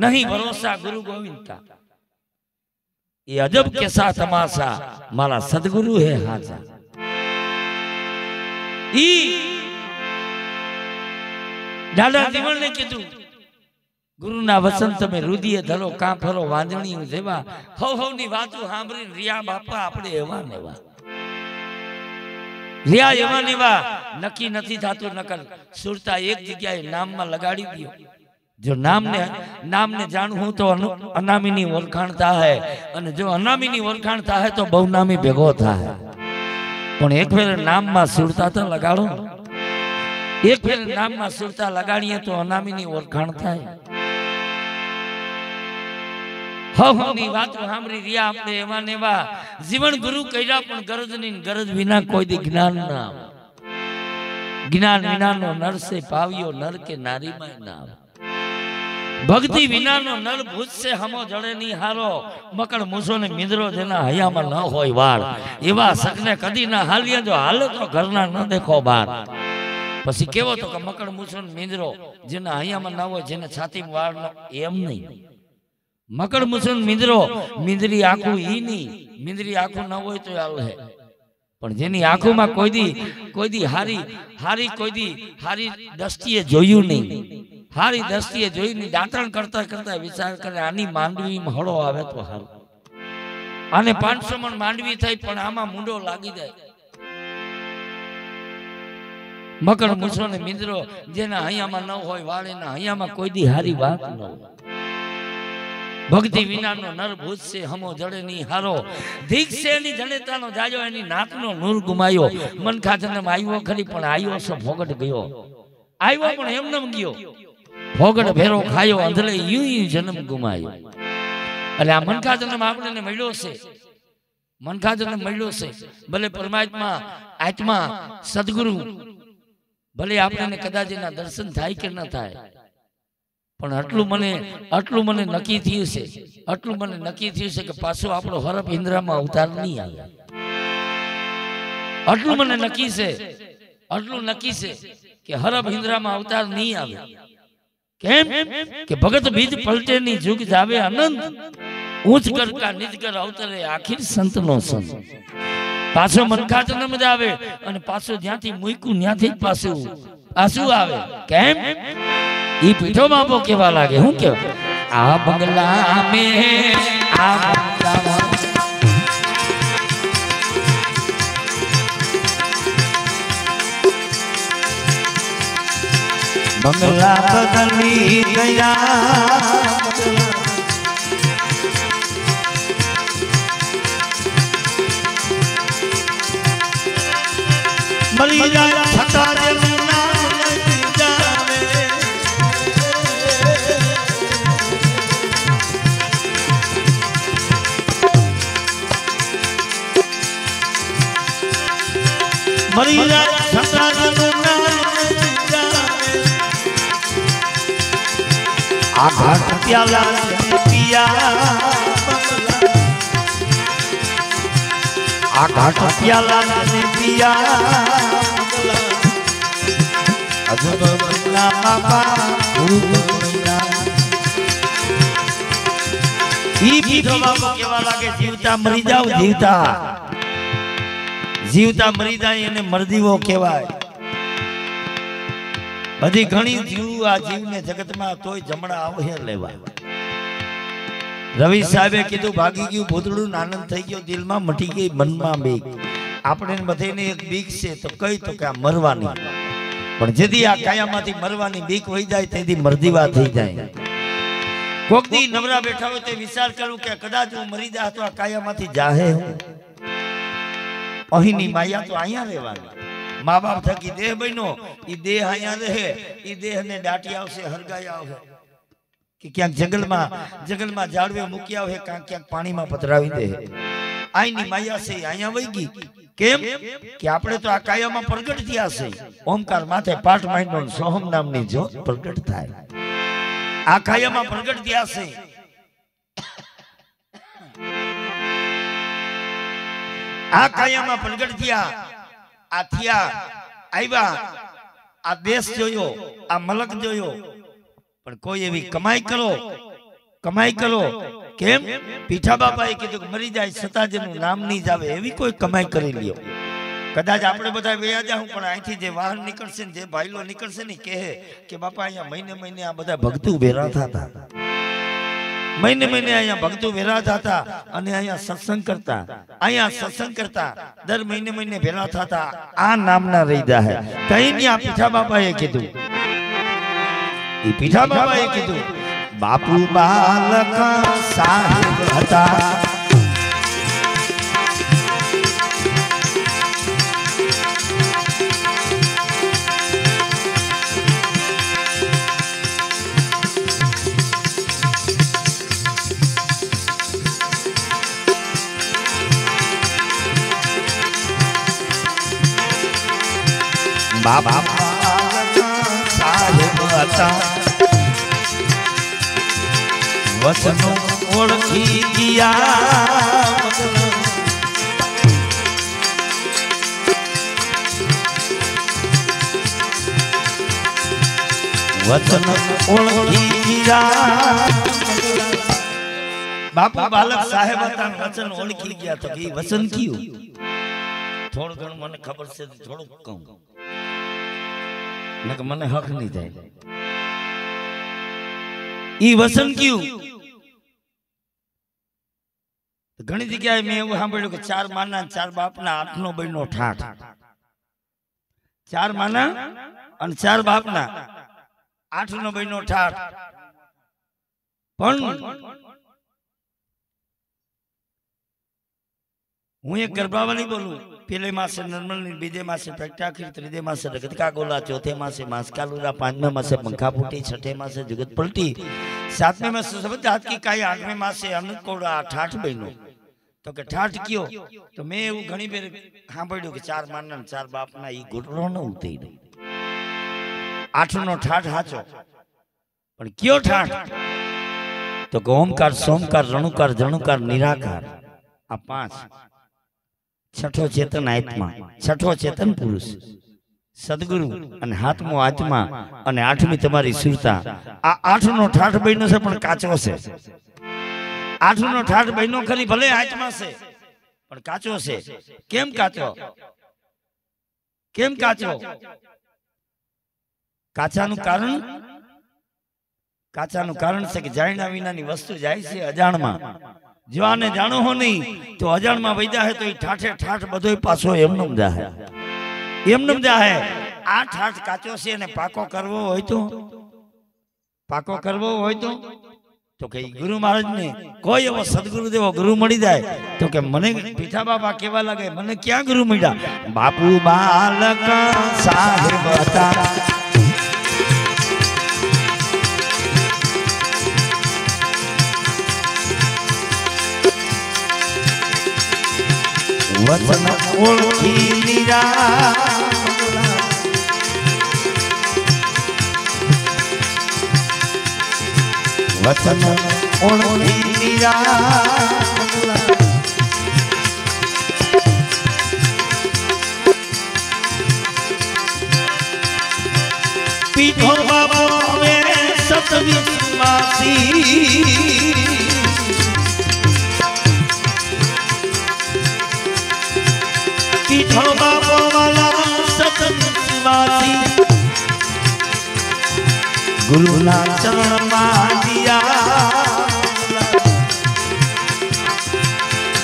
B: नहीं भरोसा गुरु गोविंद का. ये अजब कैसा तमाशा मारा सदगुरु है हाजा. दादा जीवन ने कीधु गुरु ना वचन तमे रुदिये धरो कां फरो वांजणी जेवा हव नी वातो सांभळीने रिया बापा आपणे एवा नेवा रिया एवा नेवा नक्की नथी थातो. नकल सुरता एक जग्याए नाम में लगाड़ी दियो. जो नाम ने जानू हूं तो अनामीनी ओळखाणता है अने जो अनामीनी ओळखाणता है तो बहुनामी भेगो थाय. पण एक फेर नाम में सुरता तो लगाड़ो. एक फेर नाम में सुरता लगाड़ीए तो अनामीनी ओळखाण थाय. हवनी वातो सांभळी रिया आपणे एवा नेवा जीवन गुरु कर्या पण गरज नहीं. गरज विना कोई दी ज्ञान ना. ज्ञान विना नो नर से पावियो नर के नारी में ना. भक्ति विना नो नर भूत से हमो जड़े नहीं हारो. मकड़ मूसो ने मिंदरो जेना हया में न होय वार एवा सकने कदी ना हालिया जो हालो तो घरना न देखो बार. पछी केवो तो के मकड़ मूसो ने मिंदरो जेना हया में न होय जेने छाती में वार न एम नहीं. मकड़ मूसो ने मिंदरो मिंदरी आंखू ई नहीं. मिंदरी आंखू न होय तो हाल है पण जेनी आंखू में कोई दी हारी हारी कोई दी हारी दृष्टिए जोयू नहीं. हारी दृष्टिए जोई नहीं. दांतण करता करता विचार करे आनी मांडवी में हळो आवे तो हारू. आने 500 मन मांडवी थई पण आमा मुंडो लागी जाय. मकड़ मूसो ने मिंदरो जेना हया में न होय वाळे ना हया में कोई दी हारी बात न होय. भक्ति विना नो नर भूत से हमो जड़े नहीं हारो. दीक से नी जड़ेता नो जाजो एनी नाक नो नूर गुमायो. मनखा जन्म आयो खरी पण आयो सो भोगट गयो. आयो पण एम नम गयो. भोगट भेरो खायो अंधले यूं ही जन्म गुमायो. अरे आ मनखा जन्म आपने ने मळ्यो छे. मनखा जन्म मळ्यो छे. भले परमात्मा आत्मा सद्गुरु भले आपने ने कदाच एना दर्शन थाय के न थाय पण आटलू मने नक्की थयुं छे. आटलू मने नक्की थयुं छे के पाछो आपणो हरफ इंद्रा में अवतार नहीं आवे. आटलू मने नक्की छे. आटलू नक्की छे के हरफ इंद्रा में अवतार नहीं आवे. केम के भगत बीज पलटे नी जुग जावे अनंत. ऊंच कर का निज कर अवतरे आखिर संत नो संत. पाछो मनखा जन्म जावे अने पाछो ज्यांथी मुक्यु न्यांथी ज पाछो आसू आवे. केम ई पीठो बापो केवा लागे. हूं के आ बंगला में आ
A: बंगला बदली गया मरी जाए छटा जमुना जावे. मरी जाए छटा जमुना आघाट प्याला पिया आ घाट प्याला ने पिया अजब बना बाबा ई पीठो बाबा केवा लागे जीवता मरी जाओ जीवता जीवता मरी जाए એને મરદીવો કહેવાય બધી ઘણી જીવ આ જીવને જગતમાં તોય જમણા આવે લેવા રવિ સાહેબે કીધું ભાગી ગયું ભૂતળું આનંદ થઈ ગયો દિલમાં મટી ગઈ મનમાં બીક આપણે બધાને એક બીક છે તો કઈ તો કે આ મરવાની પણ જેથી આ કાયામાંથી મરવાની બીક વહી જાય તેથી મરદીવા થઈ જાય કોક દી નવરા બેઠા હોય તે વિચાર કરું કે કદાચ હું મરી જા તો આ કાયામાંથી જાહે અહીંની માયા તો અહીંયા રહેવાની माँ बाप थकी देह बनो ई देह अहिया रहे ई देह ने डाटी आवशे हरगाई आवशे कि क्या जंगल में झाड़वे मूकी आवे क्या पानी में पधरावी दे आईनी माया से अहिया वही गई केम कि आपणे तो आ काया में प्रगट थया छे ओमकार माथे पाठ माइंडो सोहम नामनी ज्योत प्रगट थाय आ काया में प्रगट थया छे आ काया में प्रगट थया आथिया आइबा आ देश जोयो आ मलक जोयो पण कोई एवी कमाई करो केम पीठा बाबाए कीधुं के मरी जाय छतां जेनुं नाम नहीं जावे एवी कोई कमाई करी लियो कदाच आपणे बधा वेया जाऊं पण અહીંથી जे वाहन નીકળશે जे भाईलो નીકળશે ने कहे के बापा અહીંયા महीने महीने आ बधा भक्तु भेरा थाता महीने महीने अहिया भक्तु भेरा थाता अने अहिया सत्संग करता दर महीने महीने भेरा थाता आ नामना रही जाहे कहीं नहीं आ पीठा बाबाए कीधुं ई पीठा बाबाए कीधुं बापू बालक साहेब हता बाबा साहेब हता वचनो ओळखी गया वचन ओळखी गया बापू बालक साहेब हता वचन ओळखी गया तो ई वचन क्यों थोड़ा घणो मने खबर से थोड़ो कहूं न मने हक नहीं जाए ई वसन क्यों घणी जगह में एवं सांभळ्युं के 4 माना 4 बापना 8 नो बहिनो ठाठ 4 माना अने 4 बापना 8 नो बहिनो ठाठ पण हूँ एक गर्भावली बोलूं पहले मासे नर्मल बीजे मासे प्रगटाखिर त्रीजे मासे रगतका गोला चौथे मासे मासकालूरा पांचवें मासे पंखा फूटी छठे मासे जुगत पलटी सातवें मासे सबद हाथ की काई आठवें मासे अनंत कोड़ा ठाठ बहनो तो के ठाठ क्यों तो मैं एवं घणी बेर सांभळ्युं के 4 माना 4 बापना ई गुटरो न उतई नहीं 8 नो ठाठ हाचो पण क्यों ठाठ तो ओमकार सोमकार रणुकार जणुकार निराकार आ 5 छठो चेतन आत्मा छठो चेतन पुरुष सदगुरु अने हाथमो आत्मा अने 8मी तमारी सुरता आ 8 नो ठाठ बहिनो छे पण काचो छे 8 नो ठाठ बहिनो खरी भले आत्मा छे पण काचो छे केम काचो काचानु कारण छे के जाण્યા વિનાની વસ્તુ જાય છે અજાણમાં जो आने जानो हो नहीं तो अजाण में वैदा है तो ठाठे ठाठ बधो पाछो एमनम जाहे आ ठाठ काचो से ने पाको करवो होय तो कई गुरु महाराज ने कोई एवो सदगुरुदेव गुरु मळी जाए तो के मने पीठा बाबा केवा लागे मने क्या गुरु मळ्या बापू बालक साहेब हता वचन ओळखी लीरा वचन ओळखी लीरा
B: पीठो बाबो में सतविश्वासी पीठो बाबो वाला सतविश्वासी गुरु ना चरण में दिया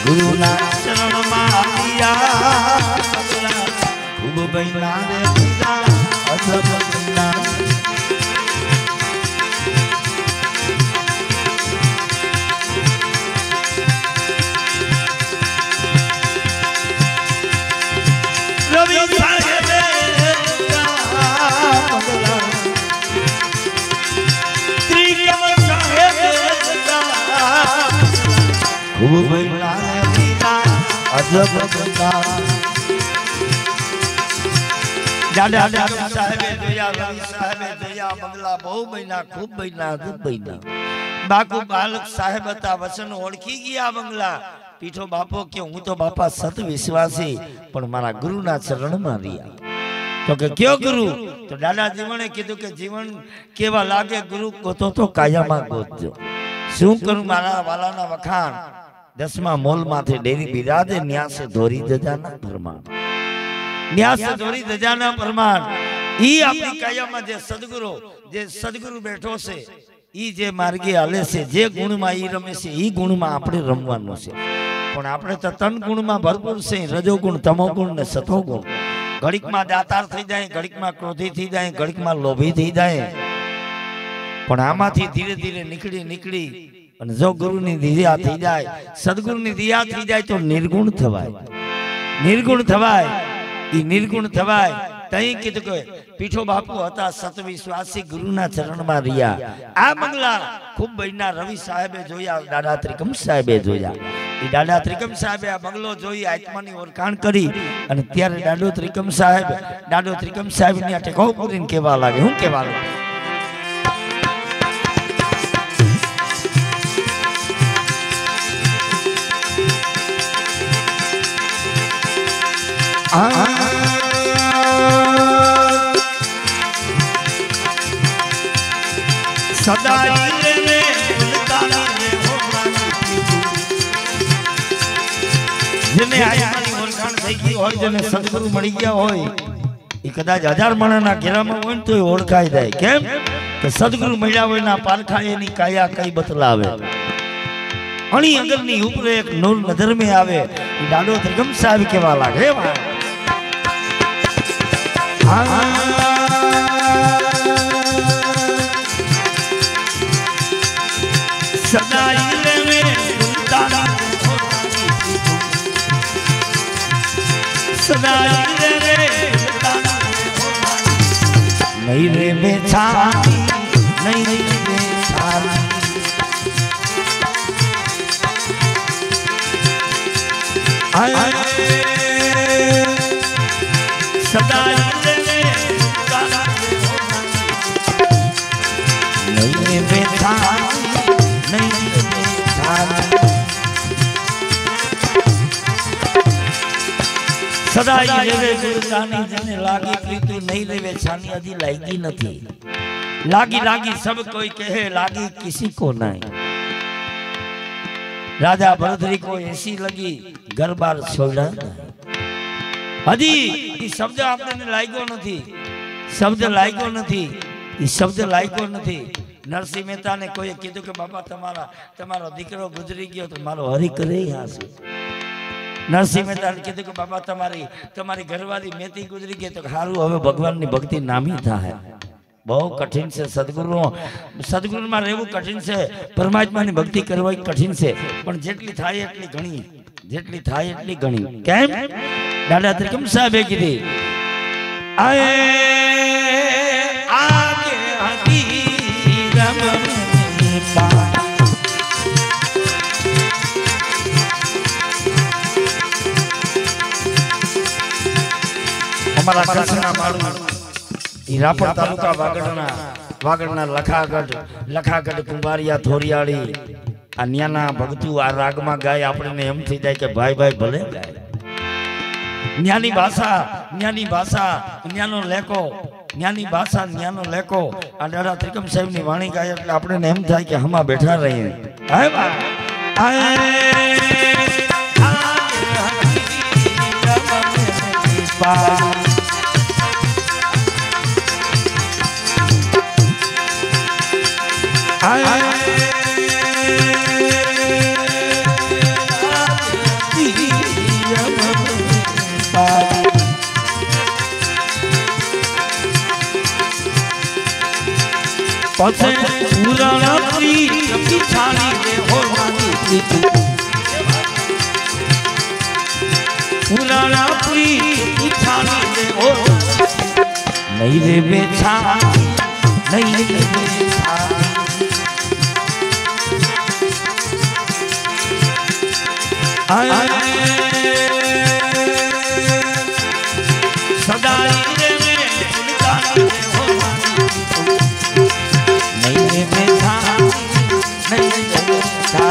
B: गुरु ना चरण में दिया खूब बैना रे पिता अजब बैना रवि साहेब त्रिकम साहेब खूब बैना रे पिता अजब बैना दादा दादा साहेबे जोया रवि साहेबे जोया बंगला बहु महीना खूब महीना खूब महीना बाकू बालक साहेब था वचन ओळखी गया बंगला पीठो बापो के हूँ तो बापा सत विश्वासी पण मारा गुरु ना चरण में रिया तो के क्यों गुरु तो दादा जीवने कीधु के जीवन केवा लागे गुरु गोतो तो कायमा गोतजो शू करूं मारा वाला ना वखाण 10मा मोल माथे डेरी बिरादे न्या से धोरी दजाना प्रमाण न्यास जोरी दजाना प्रमाण ई अपनी कायम में जे सदगुरु बैठो से ई जे मार्गे हाले से जे गुण में ई रमे से ई गुण में आपणे रमवानो छे पण आपणे तो तन गुण में भरपूर से रजो गुण तमो गुण ने सतो गुण घड़ीक में दातार थई जाए घड़ीक में क्रोधी थई जाए घड़ीक में लोभी थई जाए पण आमाथी धीरे धीरे निकली अने जो गुरु नी दिया थई जाए सदगुरु नी दिया थई जाए तो निर्गुण थवाय ई निर्गुण थवाय तई कीधु के पीठो बापू हता सतविश्वासी गुरुना चरण में रिया आ बंगला खूब बहीना रवि साहेबे जोया दादा त्रिकम साहेबे जोया ई दादा त्रिकम साहेबे आ बंगलो जोई आत्मानी ओळखाण करी अने त्यारे दादो त्रिकम साहेब ने टेको पूरीने केवा लागे हुं केवा लागे सदा जेने आत्मानी ओळखाण થઈ ગઈ હોય જેને સદગુરુ મળી ગયા હોય એ કદાચ 1000 માણસના ઘેરામાં હોય તો ઓળખાઈ જાય કેમ કે સદગુરુ મળ્યા હોય ના પારખા એની કાયા કઈ બતલાવે અણી અગરની ઉપર એક નૂર નજર મે આવે દાડો ત્રિકમ સાહેબ કેવા લાગે सदा नहीं रे बेचारी नहीं रे बेचारी सदा नहीं रे बेचारी नहीं रे बेचारी सदा रे गुरदानी जने लागी प्रीति नहीं रेवे छानी अधी लागी नहीं लागी सब कोई कहे लागी किसी को नहीं राजा भरतरी को ऐसी लगी घर बार छोड़ा अधी ई शब्द आपने लाग्यो नहीं शब्द लाग्यो नहीं ई शब्द लाग्यो नहीं नरसिंह मेहता ने कोई कीधु के बाबा तमारो दीकरो गुजरी गयो तो मारो हरि करे हासे नरसिंह मेहता ने कीधु के बाबा तमारी घरवाली मेथी गुजरी गई तो हारू हवे भगवान नी भक्ति नामी था है बहुत कठिन से सदगुरु में रहવું कठिन से परमात्मा ની भक्ति करवाई कठिन से पण જેટલી થાય એટલી ઘણી કેમ દાદા ત્રિકમ સાહેબે કીધી આએ આગે હતી રમણી પા हमारा कृष्णा मालू रापड़ तालुका वागड़ना लखागढ़ कुंभारिया थोरियाड़ी आ न्याना भगतू आ राग में गाय आपने एम थी जाए कि भाई भाई भले गाय न्यानी भाषा न्यानो लेको ન્યાની ભાષા ન્યાનો લેકો આ દાદા ત્રિકમ સાહેબની વાણી ગાય એટલે આપણે એમ થાય કે હમા બેઠા રહીએ હે બા पसे पुराना प्रीत छानी दे हो मानी प्रीत पुराना प्रीत छानी दे हो नहीं रे बेछा नहीं रे बेछा सदाई रे में छानी दे हो नहीं बेटा नहीं बेटा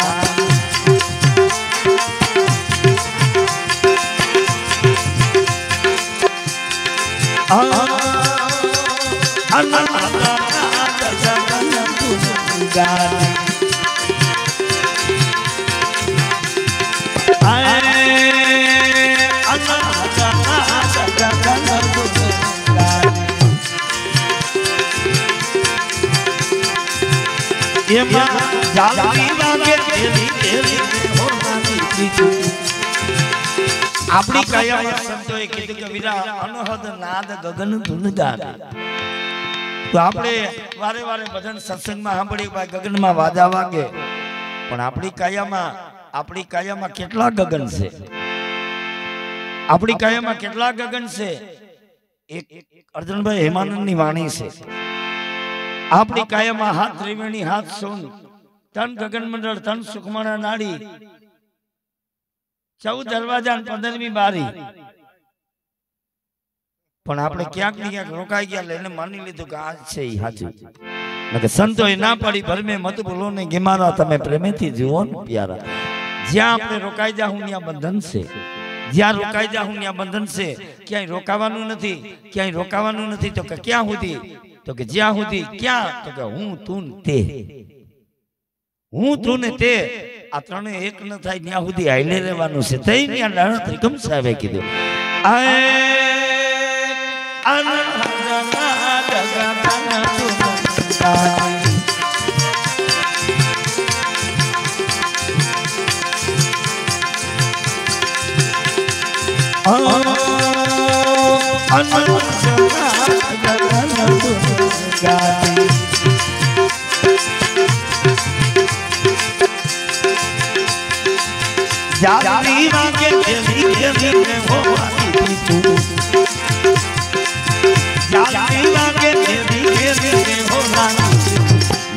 B: આપણી કાયામાં સંતોએ કીધું કે વીરા અનહદ નાદ ગગન ધૂનગાન તો આપણે વારે વારે ભજન સત્સંગમાં સાંભળીએ ભાઈ ગગનમાં વાજા વાગે પણ આપણી કાયામાં કેટલા ગગન છે આપણી કાયામાં કેટલા ગગન છે એક અર્જુનભાઈ હેમાનંદની વાણી છે આપણી કાયામાં હાથ ત્રિવેણી હાથ સોન તન ગગન મંડળ તન સુખમણા નાડી 14 દરવાજા 15મી બારી પણ આપણે ક્યાંક ને ક્યાંક રોકાઈ ગયા લઈને માની લીધું કે આ છે ઈ સાચું નકે સંતોએ ના પાડી ભરમે મત બોલો ને ગેમારા તમે પ્રેમેથી જુઓ ને પ્યારા જ્યાં આપણે રોકાઈ જાહું ત્યાં બંધન છે જ્યાં રોકાઈ જાહું ત્યાં બંધન છે ક્યાંય રોકાવાનું નથી તો કે ક્યાં સુધી તો કે જ્યાં સુધી ક્યાં તો કે હું તું ને તે આ ત્રણે એક ન થાય ત્યાં સુધી હાઈલે રહેવાનું છે તઈ ત્યાં દાદા ત્રિકમ સાહેબે કીધું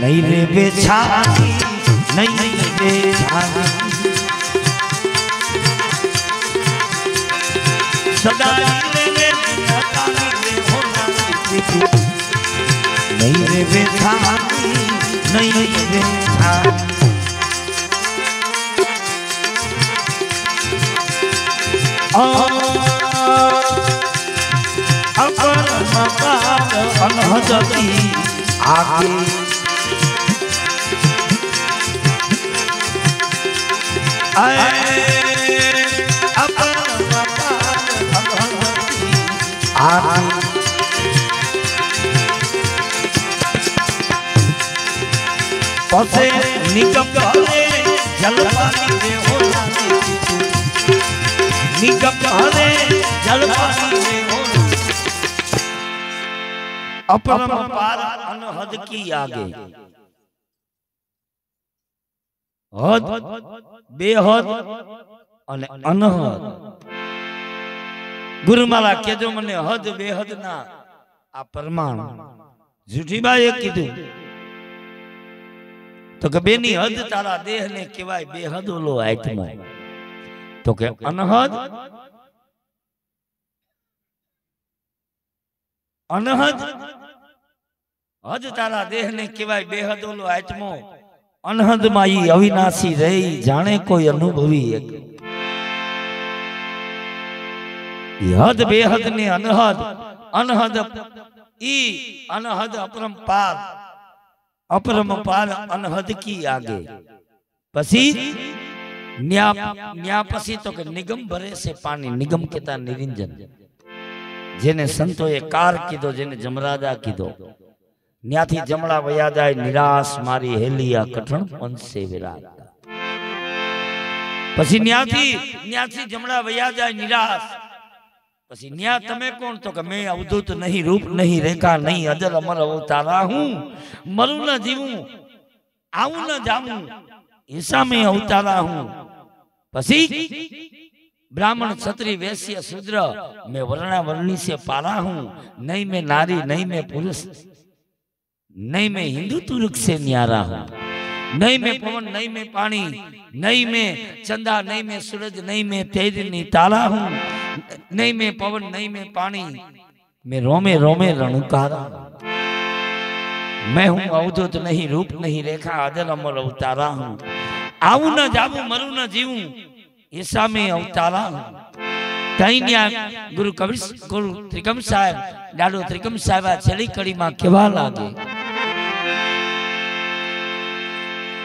B: नहीं रे बेछानी नहीं बेछानी सदा नहीं रे बेछानी नहीं बेछानी अपर मकान अनहदती आगे अपर मकान अनहदती आगे पसे निगम करे जल पानी दे हो निगम करे जल पानी दे हो अपरम पार अनहद की आगे हद बेहद અને અનહદ ગુરુમાલા કેજો મને હદ બેહદ ના આ પરમાણ જુઠીબાઈએ કીધું તો કે બેની હદ તારા દેહ ને કહેવાય બેહદ ઓલો આત્મા તો કે અનહદ અનહદ હદ તારા દેહ ને કહેવાય બેહદ ઓલો આત્મો અનહદ માં ઈ અવિનાશી રહી જાણે કોઈ અનુભવી એક હદ બેહદ ને અનહદ અનહદ ई अनहद अपरंपार अनहद की आगे पसी न्या पसी तो के निगम भरे से पानी निगम केता निरंजन जेने संतो ए कार कीधो जेने जमराजा कीधो न्याथी जमड़ा वया जाय निराश मारी हेलिया कठण पंच से विराट पसी न्याथी जमड़ा वया जाय निराश पसी न्या तमे कौन तो के मैं अवधूत नहीं रूप नहीं रेखा नहीं अजर अमर अवतारा हूं मरू न जीवूं आऊं न जाऊं ईसा में अवतारा हूं पसी ब्राह्मण क्षत्रिय वैश्य शूद्र मैं वर्णा वर्णी से पारा हूं नहीं मैं नारी नहीं मैं पुरुष नहीं मैं हिंदू तुर्क से न्यारा हूं नहीं मैं पवन नहीं मैं पानी नहीं मैं चंदा नहीं मैं सूरज नहीं मैं तेज नहीं तारा हूं नहीं मैं पवन नहीं मैं पानी मैं रोमे रोमे रणुकारा मैं हूं अवधूत नहीं रूप नहीं रेखा अजर अमर अवतारा हूं आऊं न जाऊं मरू न जीवूं ईसा में अवतारा हूं तैन्या गुरु त्रिकम साहेब डाडो त्रिकम साहेब छेली कड़ी में केवा लागे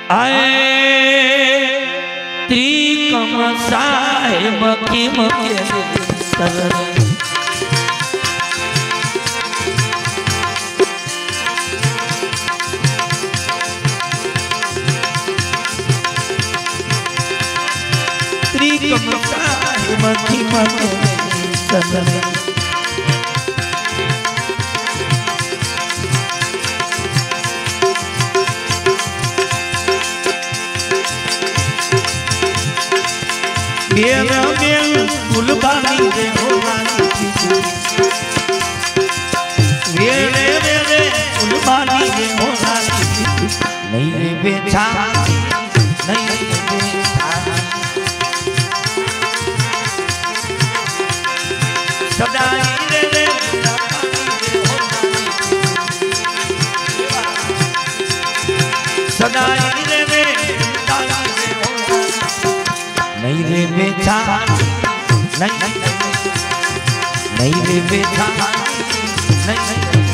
B: आए त्रिकम साहेब की मके त्रिकम साहेब की मके मेरा मेल कुलबानी दे होवानी मेरे मेरे कुलबानी दे होवानी नहीं रे बेचा नहीं रे बेचा सदाई रे रे सदाई रे रे नहीं रे बेचा नहीं रे बेचा नहीं